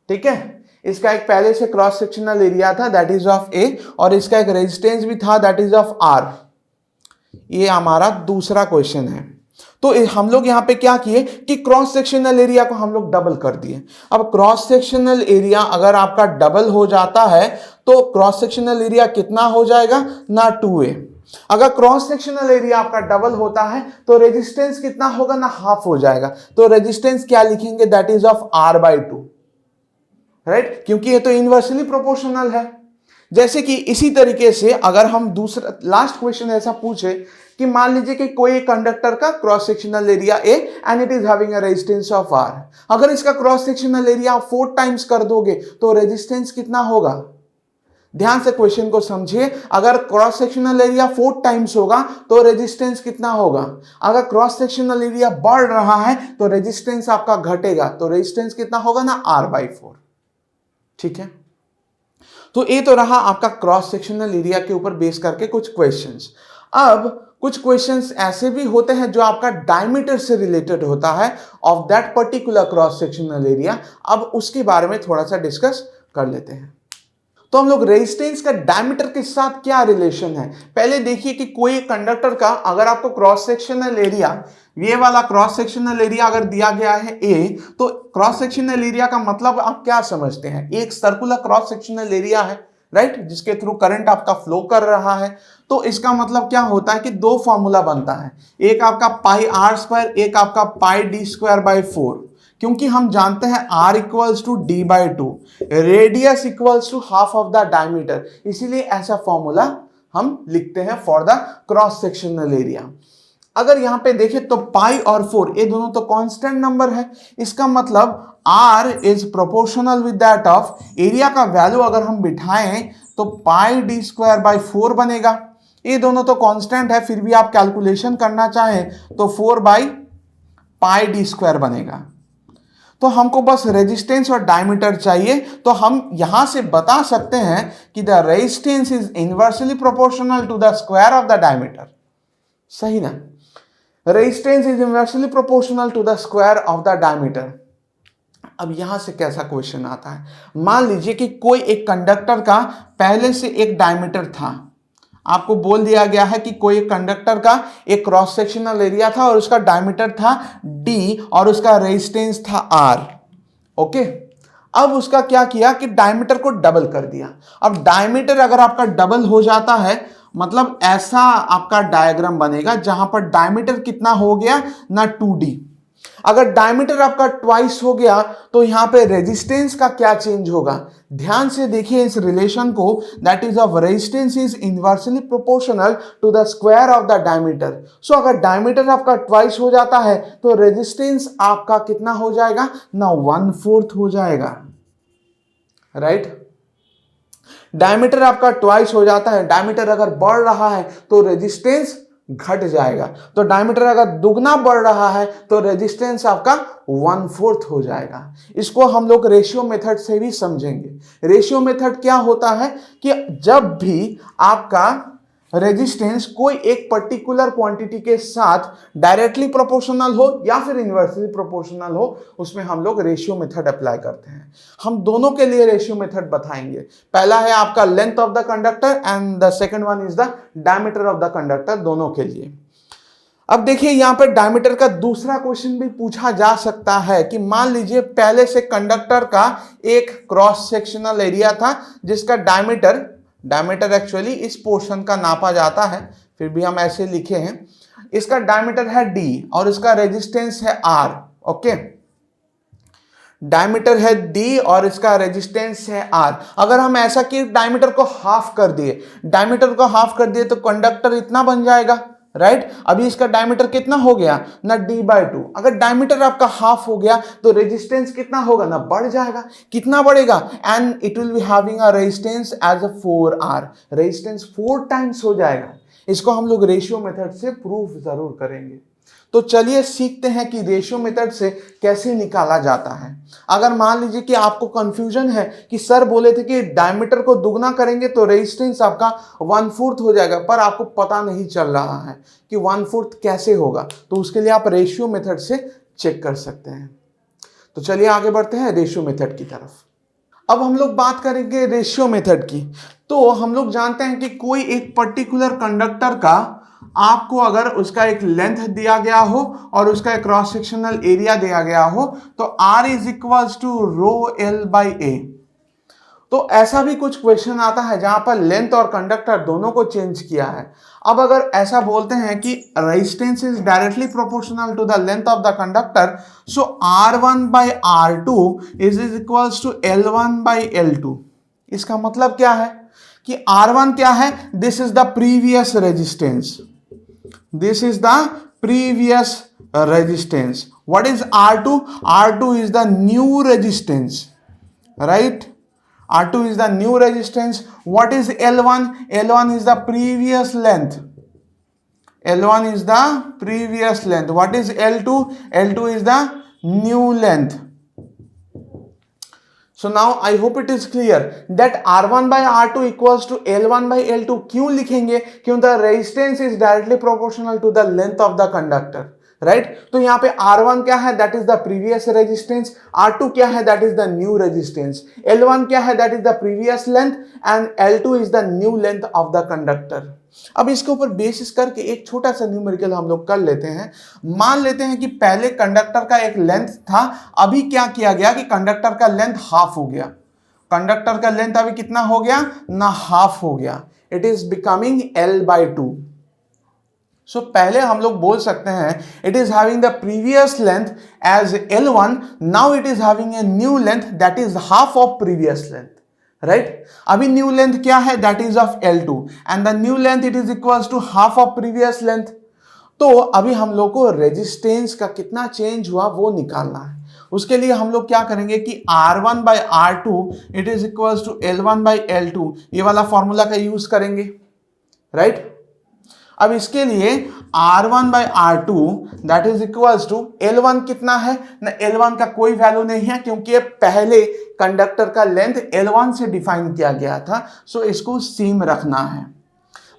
ठीक है। इसका एक पहले से क्रॉस सेक्शनल एरिया था दैट इज ऑफ A और इसका एक रेजिस्टेंस भी था दैट इज ऑफ R। ये हमारा दूसरा क्वेश्चन है। तो हम लोग यहां पे क्या किए कि क्रॉस सेक्शनल एरिया को हम लोग डबल कर दिए। अब क्रॉस सेक्शनल एरिया अगर आपका डबल हो जाता है तो क्रॉस सेक्शनल एरिया कितना हो जाएगा ना, 2A। अगर क्रॉस सेक्शनल एरिया आपका डबल होता है तो रेजिस्टेंस कितना होगा ना, हाफ हो जाएगा। तो रेजिस्टेंस क्या लिखेंगे, that is of R/2, right, क्योंकि ये तो इनवर्सली प्रोपोर्शनल है। जैसे कि इसी तरीके से अगर हम दूसरा लास्ट क्वेश्चन ऐसा पूछे कि मान लीजिए कि कोई कंडक्टर का cross sectional area A and it is having a resistance of R। अगर इसका क्रॉस सेक्शनल एरिया 4 टाइम्स कर दोगे तो रेजिस्टेंस कितना होगा, ध्यान से क्वेश्चन को समझिए। अगर क्रॉस सेक्शनल एरिया 4 टाइम्स होगा तो रेजिस्टेंस कितना होगा? अगर क्रॉस सेक्शनल एरिया बढ़ रहा है तो रेजिस्टेंस आपका घटेगा, तो रेजिस्टेंस कितना होगा ना, R/4। ठीक है, तो ये तो रहा आपका क्रॉस सेक्शनल एरिया के ऊपर बेस करके कुछ क्वेश्चंस। अब कुछ क्वेश्चंस ऐसे भी होते हैं जो आपका डायमीटर से रिलेटेड होता है of that particular cross sectional area. अब उसके बारे में थोड़ा सा डिस्कस कर लेते हैं। तो हम लोग रेजिस्टेंस का डायमीटर के साथ क्या रिलेशन है, पहले देखिए कि कोई कंडक्टर का अगर आपको क्रॉस सेक्शनल एरिया, ये वाला क्रॉस सेक्शनल एरिया अगर दिया गया है ए, तो क्रॉस सेक्शनल एरिया का मतलब आप क्या समझते हैं? एक सर्कुलर क्रॉस सेक्शनल एरिया है, राइट, जिसके थ्रू करंट आपका फ्लो कर रहा है। तो इसका मतलब क्या होता है कि दो फॉर्मूला बनता है, एक आपका πr², एक आपका πd²/4। क्योंकि हम जानते हैं r equals to d/2, radius equals to half of the diameter, इसीलिए ऐसा फॉर्मूला हम लिखते हैं for the cross sectional area. अगर यहां पे देखें तो पाई और 4 ये दोनों तो कांस्टेंट नंबर है, इसका मतलब r is proportional with that of area का वैल्यू अगर हम बिठाएं तो πd²/4 बनेगा। ये दोनों तो कांस्टेंट है, फिर भी आप कैलकुलेशन करना चाहें तो 4/πd² बनेगा। तो हमको बस रेजिस्टेंस और डायमीटर चाहिए, तो हम यहां से बता सकते हैं कि the resistance is inversely proportional to the square of the diameter. सही ना, resistance is inversely proportional to the square of the diameter. अब यहां से कैसा क्वेश्चन आता है, मान लीजिए कि कोई एक कंडक्टर का पहले से एक डायमीटर था, आपको बोल दिया गया है कि कोई कंडक्टर का एक क्रॉस सेक्शनल एरिया था और उसका डायमीटर था d और उसका रेजिस्टेंस था r। ओके, अब उसका क्या किया कि डायमीटर को डबल कर दिया। अब डायमीटर अगर आपका डबल हो जाता है मतलब ऐसा आपका डायग्राम बनेगा जहां पर डायमीटर कितना हो गया ना 2d। अगर डायमीटर आपका ट्वाइस हो गया तो यहां पे रेजिस्टेंस का क्या चेंज होगा? ध्यान से देखिए इस रिलेशन को, that is of resistance is inversely proportional to the square of the diameter. So अगर डायमीटर आपका ट्वाइस हो जाता है तो रेजिस्टेंस आपका कितना हो जाएगा ना 1/4 हो जाएगा, राइट। डायमीटर आपका ट्वाइस हो जाता है, डायमीटर अगर बढ़ रहा है तो रेजिस्टेंस घट जाएगा, तो डायमीटर अगर दुगना बढ़ रहा है तो रेजिस्टेंस आपका 1/4 हो जाएगा। इसको हम लोग रेशियो मेथड से भी समझेंगे। रेशियो मेथड क्या होता है कि जब भी आपका रेजिस्टेंस कोई एक पर्टिकुलर क्वांटिटी के साथ डायरेक्टली प्रोपोर्शनल हो या फिर इनवर्सली प्रोपोर्शनल हो, उसमें हम लोग रेशियो मेथड अप्लाई करते हैं। हम दोनों के लिए रेशियो मेथड बताएंगे। पहला है आपका length of the conductor and the second one is the diameter of the conductor, दोनों के लिए। अब देखिए यहां पर डायमीटर का दूसरा क्वेश्चन भी पूछा जा सकता है कि मान लीजिए पहले से कंडक्टर का एक क्रॉस सेक्शनल एरिया था जिसका डायमीटर एक्चुअली इस पोर्शन का नापा जाता है, फिर भी हम ऐसे लिखे हैं, इसका डायमीटर है d और इसका रेजिस्टेंस है r। ओके, डायमीटर है d और इसका रेजिस्टेंस है r। अगर हम ऐसा कि डायमीटर को हाफ कर दिए तो कंडक्टर इतना बन जाएगा, राइट। अभी इसका डायमीटर कितना हो गया ना d/2। अगर डायमीटर आपका हाफ हो गया तो रेजिस्टेंस कितना होगा ना बढ़ जाएगा। कितना बढ़ेगा? And it will be having a resistance as a 4r, resistance 4 times हो जाएगा। इसको हम लोग रेशियो मेथड से प्रूफ जरूर करेंगे। तो चलिए सीखते हैं कि रेशियो मेथड से कैसे निकाला जाता है। अगर मान लीजिए कि आपको कंफ्यूजन है कि सर बोले थे कि डायमीटर को दुगना करेंगे तो रेजिस्टेंस आपका 1/4 हो जाएगा, पर आपको पता नहीं चल रहा है कि 1/4 कैसे होगा, तो उसके लिए आप रेशियो मेथड से चेक कर सकते हैं। तो चलिए आगे बढ़ते हैं रेशियो मेथड की तरफ। अब हम लोग बात करेंगे रेशियो मेथड की। तो हम लोग जानते हैं कि कोई एक पर्टिकुलर कंडक्टर का आपको अगर उसका एक लेंथ दिया गया हो और उसका एक क्रॉस सेक्शनल एरिया दिया गया हो तो r is equals to ρl/a। तो ऐसा भी कुछ क्वेश्चन आता है जहां पर लेंथ और कंडक्टर दोनों को चेंज किया है। अब अगर ऐसा बोलते हैं कि resistance is directly proportional to the length of the conductor, so r1/r2 is equals to l1/l2। इसका मतलब क्या है कि R1 क्या है? This is the previous resistance, this is the previous resistance. What is R2? R2 is the new resistance, right. R2 is the new resistance. What is L1? L1 is the previous length. L1 is the previous length. What is L2? L2 is the new length. So now I hope it is clear that R1 by R2 equals to L1 by L2. क्यों लिखेंगे? क्यों the resistance is directly proportional to the length of the conductor. Right तो यहाँ पे R1 क्या है, that is the previous resistance, R2 क्या है, that is the new resistance, L1 क्या है, that is the previous length and L2 is the new length of the conductor. अब इसके ऊपर बेसिस करके एक छोटा सा न्यूमेरिकल हम लोग कर लेते हैं. मान लेते हैं कि पहले कंडक्टर का एक लेंथ था, अभी क्या किया गया कि कंडक्टर का लेंथ हाफ हो गया. कंडक्टर का लेंथ अभी कितना हो गया ना, हाफ हो गया. It is becoming L/2. सो पहले हम लोग बोल सकते हैं it is having the previous length as L1, now it is having a new length that is half of previous length. Right अभी न्यू लेंथ क्या है, that is of L2 and the new length it is equals to half of previous length. तो अभी हम लोग को resistance का कितना चेंज हुआ वो निकालना है. उसके लिए हम लोग क्या करेंगे कि R1 by R2 it is equals to L1 by L2, ये वाला फॉर्मूला का यूज करेंगे. राइट अब इसके लिए R1 by R2 that is equals to L1 कितना है ना, L1 का कोई वैल्यू नहीं है क्योंकि पहले कंडक्टर का लेंथ L1 से डिफाइन किया गया था. सो इसको सेम रखना है.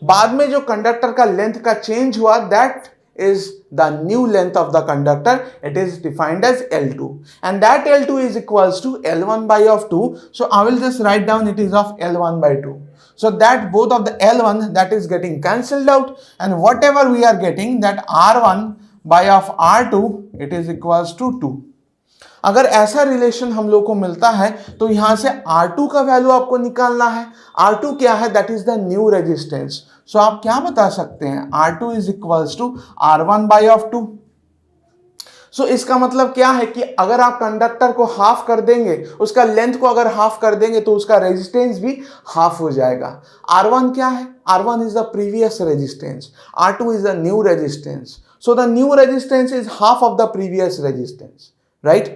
बाद में जो कंडक्टर का लेंथ का चेंज हुआ that is the new length of the conductor. It is defined as L2 and that L2 is equals to L1 by of 2. So I will just write down it is of L1 by 2. So that both of the L1 that is getting cancelled out and whatever we are getting that R1 by of R2 it is equals to 2. अगर ऐसा relation हम लोग को मिलता है तो यहां से R2 का वैल्यू आपको निकालना है. R2 क्या है, that is the new resistance. So आप क्या बता सकते हैं, R2 is equals to R1 by of 2. So इसका मतलब क्या है कि अगर आप कंडक्टर को हाफ कर देंगे, उसका लेंथ को अगर हाफ कर देंगे तो उसका रेजिस्टेंस भी हाफ हो जाएगा. R1 क्या है, R1 is the previous resistance, R2 is the new resistance. So the new resistance is half of the previous resistance. Right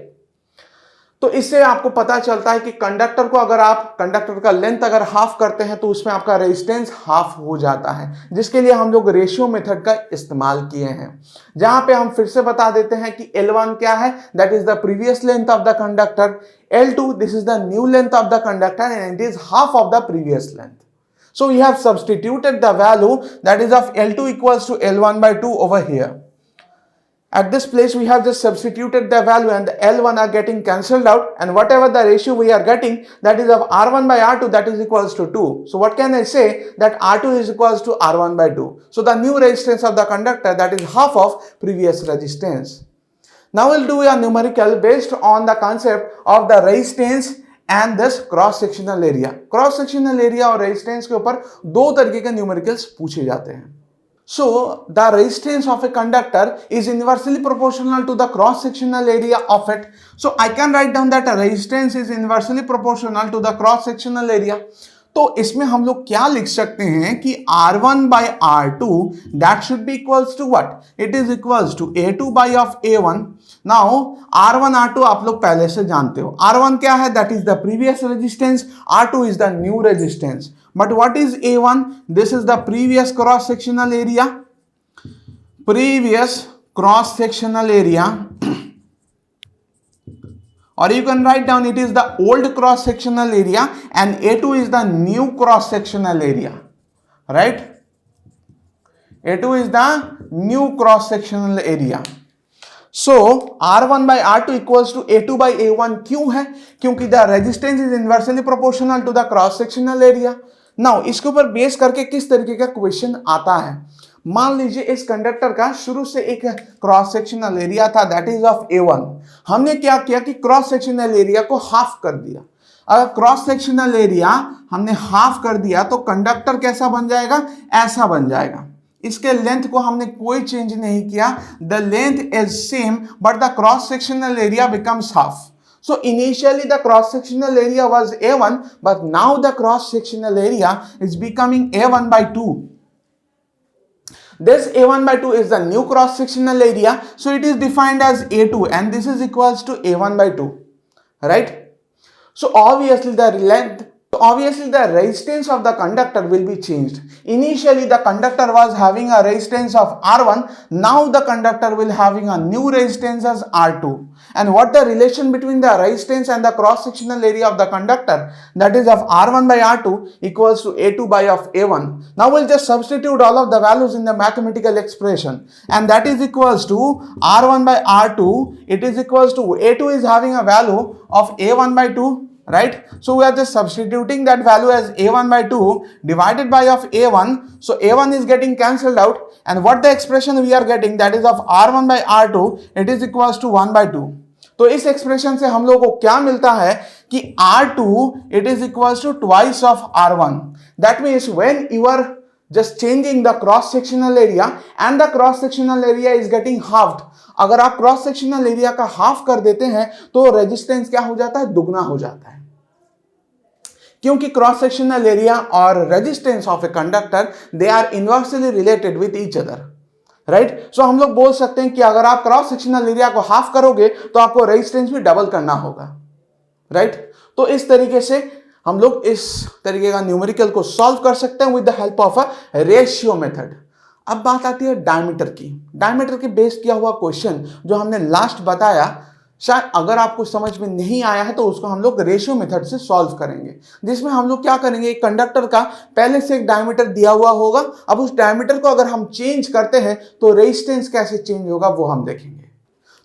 तो इससे आपको पता चलता है कि कंडक्टर को अगर आप कंडक्टर का लेंथ अगर हाफ करते हैं तो उसमें आपका रेजिस्टेंस हाफ हो जाता है, जिसके लिए हम लोग रेशियो मेथड का इस्तेमाल किए हैं. जहां पे हम फिर से बता देते हैं कि L1 क्या है, that is the previous length of the conductor, L2 this is the new length of the conductor and it is half of the previous length. So we have substituted the value that is of L2 equals to L1 by 2 over here. At this place we have just substituted the value and the L1 are getting cancelled out and whatever the ratio we are getting that is of R1 by R2 that is equals to 2. So what can I say, that R2 is equals to R1 by 2. So the new resistance of the conductor that is half of previous resistance. Now we'll do a numerical based on the concept of the resistance and this cross sectional area. Cross sectional area और resistance के ऊपर दो तरीके के numericals पूछे जाते हैं. So the resistance of a conductor is inversely proportional to the cross sectional area of it. So I can write down that a resistance is inversely proportional to the cross sectional area. तो इसमें हम लोग क्या लिख सकते हैं कि R1 by R2 that should be equals to what? It is equals to A2 by of A1. Now R1 R2 आप लोग पहले से जानते हो. R1 क्या है, that is the previous resistance, R2 is the new resistance. But what is A1? This is the previous cross sectional area. Previous cross sectional area. Or you can write down it is the old cross sectional area and A2 is the new cross sectional area. Right? A2 is the new cross sectional area. So R1 by R2 equals to A2 by A1. क्यों है? क्योंकि the resistance is inversely proportional to the cross sectional area. Now इसके ऊपर base करके किस तरीके का question आता है, मान लीजिए इस कंडक्टर का शुरू से एक क्रॉस सेक्शनल एरिया था दैट इज ऑफ A1. हमने क्या किया कि क्रॉस सेक्शनल एरिया को हाफ कर दिया. अगर क्रॉस सेक्शनल एरिया हमने हाफ कर दिया तो कंडक्टर कैसा बन जाएगा, ऐसा बन जाएगा. इसके लेंथ को हमने कोई चेंज नहीं किया, the length is same but the cross sectional area becomes half. So initially the cross sectional area was A1 but now the cross sectional area is becoming A1 by 2. This A1 by 2 is the new cross sectional area, so it is defined as A2 and this is equals to A1 by 2. Right? So obviously the resistance of the conductor will be changed. Initially the conductor was having a resistance of R1, now the conductor will having a new resistance as R2. And what the relation between the resistance and the cross sectional area of the conductor, that is of R1 by R2 equals to A2 by of A1. Now we'll just substitute all of the values in the mathematical expression, and that is equals to R1 by R2, it is equals to A2 is having a value of A1 by 2, right? So we are just substituting that value as A1 by 2 divided by of A1. So A1 is getting cancelled out, and what the expression we are getting, that is of R1 by R2, it is equals to 1 by 2. तो इस expression से हम लोगों को क्या मिलता है कि R2 it is equals to twice of R1. That means when you are just changing the cross sectional area and the cross sectional area is getting halved, अगर आप क्रॉस सेक्शनल एरिया का हाफ कर देते हैं तो resistance क्या हो जाता है, दुगना हो जाता है, क्योंकि क्रॉस सेक्शनल एरिया और resistance of a conductor they are inversely related with each other, right? So हम लोग बोल सकते हैं कि अगर आप क्रॉस सेक्शनल एरिया को हाफ करोगे तो आपको रेजिस्टेंस भी डबल करना होगा, राइट? तो इस तरीके से हम लोग इस तरीके का न्यूमेरिकल को सॉल्व कर सकते हैं with the help of a ratio method. अब बात आती है डायमीटर की। डायमीटर के बेस किया हुआ क्वेश्चन जो हमने लास्ट बताया, शायद अगर आपको समझ में नहीं आया है तो उसको हम लोग रेशियो मेथड से सॉल्व करेंगे, जिसमें हम लोग क्या करेंगे, एक कंडक्टर का पहले से एक डायमीटर दिया हुआ होगा, अब उस डायमीटर को अगर हम चेंज करते हैं तो रेजिस्टेंस कैसे चेंज होगा वो हम देखेंगे।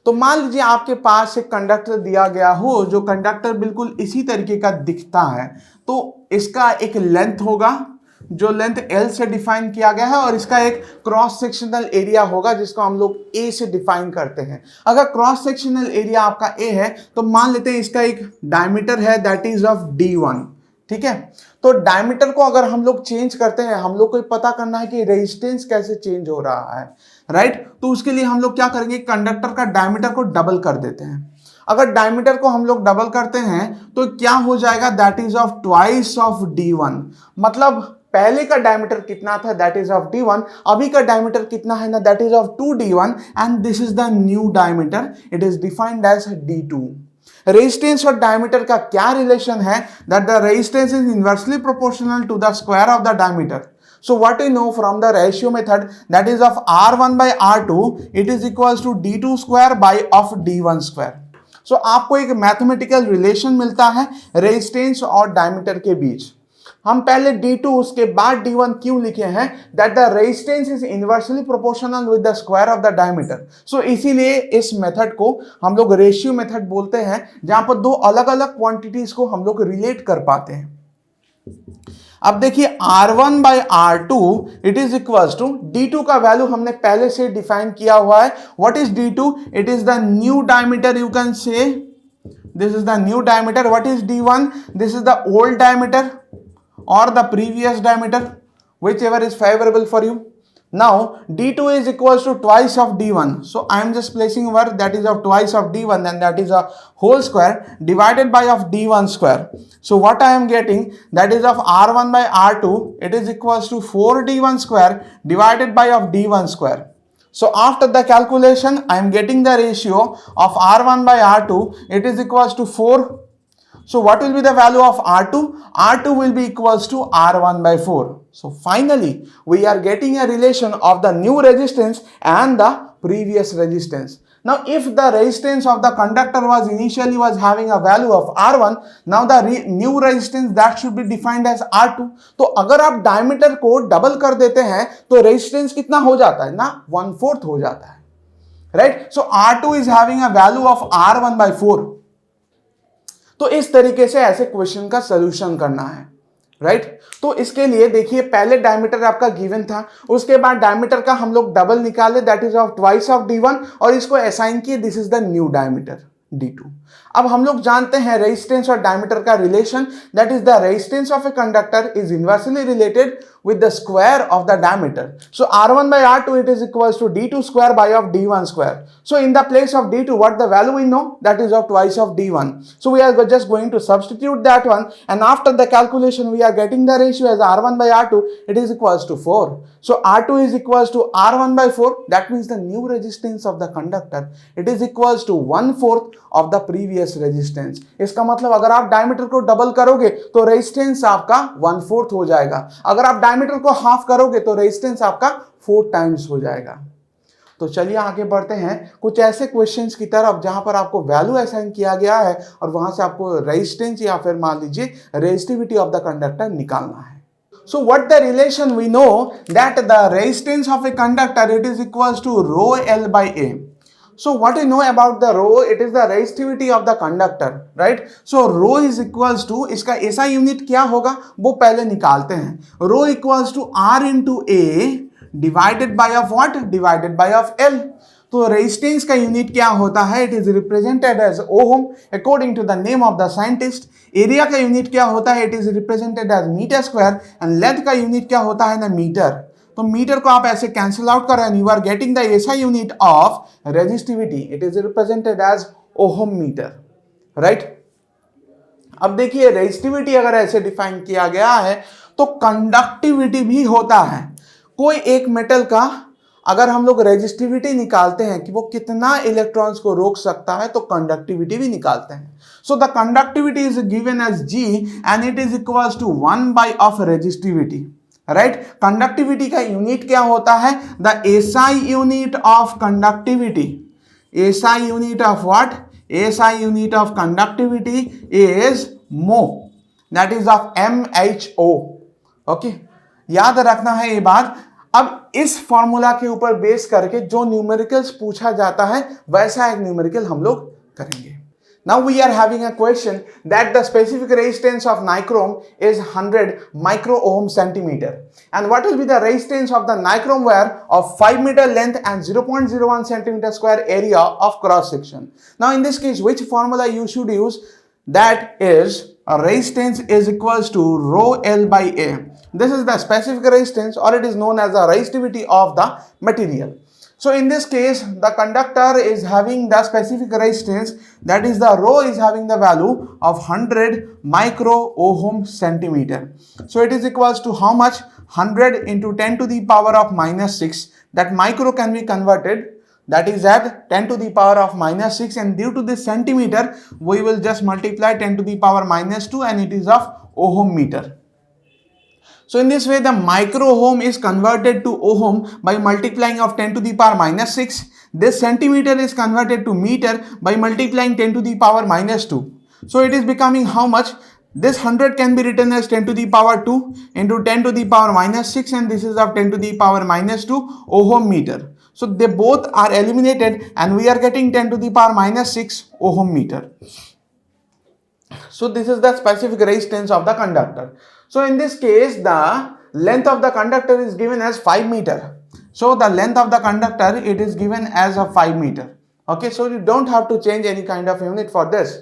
तो मान लीजिए आपके पास एक कंडक्टर दिया गया हो, जो कंडक्टर बिल्कुल इसी तरीके का दिखता है, तो इसका एक लेंथ होगा जो लेंथ L से डिफाइन किया गया है, और इसका एक क्रॉस सेक्शनल एरिया होगा जिसको हम लोग A से डिफाइन करते हैं। अगर क्रॉस सेक्शनल एरिया आपका A है तो मान लेते हैं इसका एक डायमीटर है दैट इज ऑफ D1, ठीक है? तो डायमीटर को अगर हम लोग चेंज करते हैं, हम लोग को पता करना है कि रेजिस्टेंस कैसे चेंज हो रहा है, राइट? तो उसके लिए हम लोग क्या करेंगे, कंडक्टर का डायमीटर को डबल कर देते हैं। अगर डायमीटर को हम लोग डबल करते हैं तो क्या हो जाएगा, that is of twice of D1। मतलब पहले का डायमीटर कितना था, दैट इज ऑफ D1, अभी का डायमीटर कितना है ना, that is of 2D1, and this is the new diameter, it is defined as D2। Resistance और डायमीटर का क्या रिलेशन है, that the resistance is inversely proportional to the square of the diameter. So what we know from the ratio method, that is of R1 by R2, it is equals to D2 square by of D1 square. So आपको एक mathematical relation मिलता है resistance और diameter के बीच। हम पहले D2 उसके बाद D1 क्यों लिखे हैं, that the resistance is inversely proportional with the square of the diameter. So इसीलिए इस मेथड को हम लोग रेशियो मेथड बोलते हैं, जहां पर दो अलग अलग क्वांटिटीज को हम लोग रिलेट कर पाते हैं। अब देखिए R1 by R2 it is equals to D2 का वैल्यू हमने पहले से डिफाइन किया हुआ है। What is D2? It is the new diameter, you can say this is the new diameter. What is D1? This is the old diameter or the previous diameter, whichever is favorable for you. Now D2 is equals to twice of D1, so I am just placing over that is of twice of D1, and that is a whole square divided by of D1 square. So what I am getting, that is of R1 by R2, it is equals to 4D1 square divided by of D1 square. So after the calculation I am getting the ratio of R1 by R2, it is equals to 4. So what will be the value of R2? R2 will be equals to R1 by 4. So finally, we are getting a relation of the new resistance and the previous resistance. Now if the resistance of the conductor was initially was having a value of R1, now the new resistance that should be defined as R2. तो अगर आप diameter को double कर देते हैं तो resistance कितना हो जाता है ना, 1/4 हो जाता है, right? So R2 is having a value of R1 by 4. तो इस तरीके से ऐसे क्वेश्चन का सॉल्यूशन करना है, राइट? तो इसके लिए देखिए पहले डायमीटर आपका गिवन था, उसके बाद डायमीटर का हम लोग डबल निकाले, that is of twice of D1, और इसको असाइन किए, this is the new diameter D2। अब हम लोग जानते हैं रेजिस्टेंस और डायमीटर का relation, that is the resistance of a conductor is inversely related with the square of the diameter. So R1 by R2, it is equals to D2 square by of D1 square. So in the place of D2, what the value we know? That is of twice of D1. So we are just going to substitute that one, and after the calculation we are getting the ratio as R1 by R2, it is equals to 4. So R2 is equals to R1 by 4. That means the new resistance of the conductor, it is equals to 1/4 of the previous resistance. इसका मतलब अगर आप diameter को double करोगे तो resistance आपका 1/4 हो जाएगा. अगर आप डायमीटर को हाफ करोगे तो रेजिस्टेंस आपका 4 टाइम्स हो जाएगा. तो चलिए आगे बढ़ते हैं कुछ ऐसे क्वेश्चंस की तरफ जहां पर आपको वैल्यू असाइन किया गया है और वहां से आपको रेजिस्टेंस या फिर मान लीजिए रेजिस्टिविटी ऑफ द कंडक्टर निकालना है. So what the relation we know that the resistance of a conductor, it is equals to rho L by A. So what you know about the rho, it is the resistivity of the conductor, right? So rho is equals to, इसका SI unit क्या होगा वो पहले निकालते हैं. Rho equals to R into A divided by of what? Divided by of L. तो resistance का unit क्या होता है? It is represented as ohm according to the name of the scientist. Area का यूनिट क्या होता है? It is represented as metre square. And length का यूनिट क्या होता है ना? मीटर. तो मीटर को आप ऐसे कैंसिल आउट कर रहे हैं. You are getting the SI unit of resistivity. It is represented as ohm metre, right? अब देखिए रेजिस्टिविटी अगर ऐसे डिफाइन किया गया है तो कंडक्टिविटी भी होता है. कोई एक मेटल का अगर हम लोग रेजिस्टिविटी निकालते हैं कि वो कितना इलेक्ट्रॉन्स को रोक सकता है तो कंडक्टिविटी भी निकालते हैं. So the conductivity is given as G and it is equals to 1 by of resistivity, right? Conductivity का यूनिट क्या होता है? The SI unit of conductivity. SI unit of what? SI unit of conductivity is mho. That is of MHO. Okay, याद रखना है ये बात. अब इस फॉर्मूला के ऊपर बेस करके जो न्यूमेरिकल्स पूछा जाता है वैसा एक न्यूमेरिकल हम लोग करेंगे. Now we are having a question that the specific resistance of nichrome is 100 micro ohm centimeter, and what will be the resistance of the nichrome wire of 5 meter length and 0.01 centimeter square area of cross section. Now in this case, which formula you should use? That is resistance is equals to rho L by A. This is the specific resistance, or it is known as the resistivity of the material. So in this case, the conductor is having the specific resistance, that is the rho is having the value of 100 micro ohm centimeter. So it is equals to how much? 100 into 10 to the power of minus 6. That micro can be converted, that is at 10 to the power of minus 6, and due to this centimeter we will just multiply 10 to the power minus 2 and it is of ohm meter. So in this way the micro ohm is converted to ohm by multiplying of 10 to the power minus 6. This centimeter is converted to meter by multiplying 10 to the power minus 2. So it is becoming how much? This 100 can be written as 10 to the power 2 into 10 to the power minus 6, and this is of 10 to the power minus 2 ohm meter. So they both are eliminated and we are getting 10 to the power minus 6 ohm meter. So this is the specific resistance of the conductor. So in this case, the length of the conductor is given as 5 meter. So the length of the conductor, it is given as a 5 meter. Okay, so you don't have to change any kind of unit for this.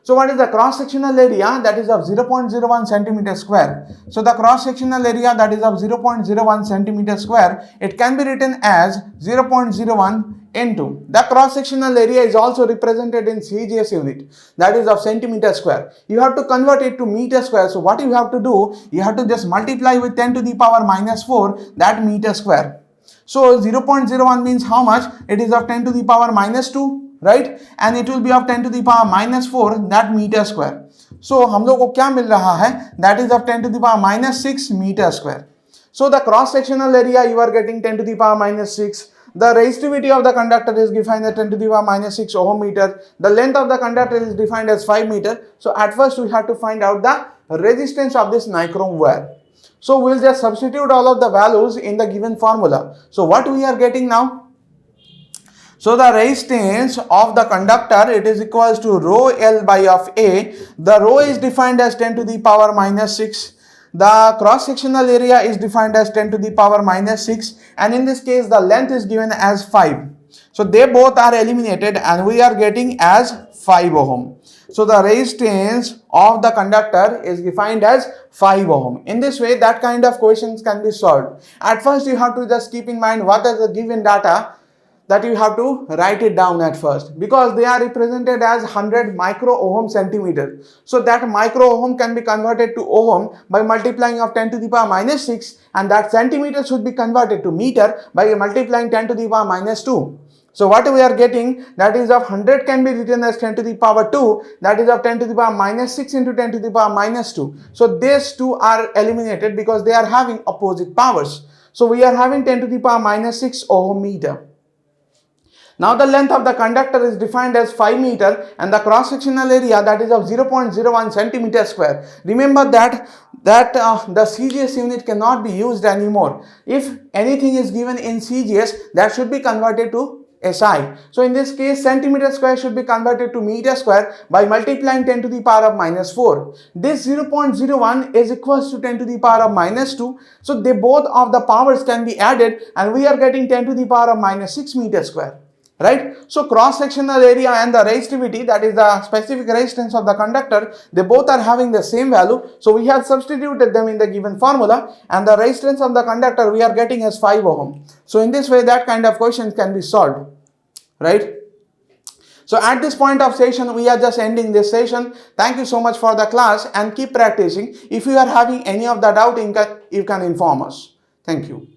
So what is the cross-sectional area? That is of 0.01 centimeter square. So the cross-sectional area that is of 0.01 centimeter square, it can be written as 0.01 into the cross-sectional area is also represented in CGS unit, that is of centimeter square. You have to convert it to meter square. So what you have to do, you have to just multiply with 10 to the power minus 4 that meter square. So 0.01 means how much? It is of 10 to the power minus 2, right? And it will be of 10 to the power minus 4 that meter square. So हम लोग को क्या मिल रहा है? That is of 10 to the power minus 6 meter square. So the cross-sectional area you are getting 10 to the power minus 6. The resistivity of the conductor is defined as 10 to the power minus 6 ohm meter. The length of the conductor is defined as 5 meter. So at first we have to find out the resistance of this nichrome wire. So we'll just substitute all of the values in the given formula. So what we are getting now? So the resistance of the conductor, it is equals to rho L by of A. The rho is defined as 10 to the power minus 6. The cross-sectional area is defined as 10 to the power minus 6, and in this case the length is given as 5. So they both are eliminated and we are getting as 5 ohm. So the resistance of the conductor is defined as 5 ohm. In this way, that kind of questions can be solved. At first, you have to just keep in mind what is the given data, that you have to write it down at first, because they are represented as 100 micro ohm centimeter. So that micro ohm can be converted to ohm by multiplying of 10 to the power minus 6, and that centimeter should be converted to meter by multiplying 10 to the power minus 2. So what we are getting, that is of 100 can be written as 10 to the power 2, that is of 10 to the power minus 6 into 10 to the power minus 2. So these two are eliminated because they are having opposite powers. So we are having 10 to the power minus 6 ohm meter. Now the length of the conductor is defined as 5 meter and the cross-sectional area, that is of 0.01 centimeter square. Remember that the CGS unit cannot be used anymore. If anything is given in CGS, that should be converted to SI. So in this case, centimeter square should be converted to meter square by multiplying 10 to the power of minus 4. This 0.01 is equals to 10 to the power of minus 2. So they both of the powers can be added and we are getting 10 to the power of minus 6 meter square. Right? So cross-sectional area and the resistivity, that is the specific resistance of the conductor, they both are having the same value. So we have substituted them in the given formula, and the resistance of the conductor we are getting as 5 ohm. So in this way, that kind of question can be solved. Right? So at this point of session, we are just ending this session. Thank you so much for the class and keep practicing. If you are having any of the doubt, you can inform us. Thank you.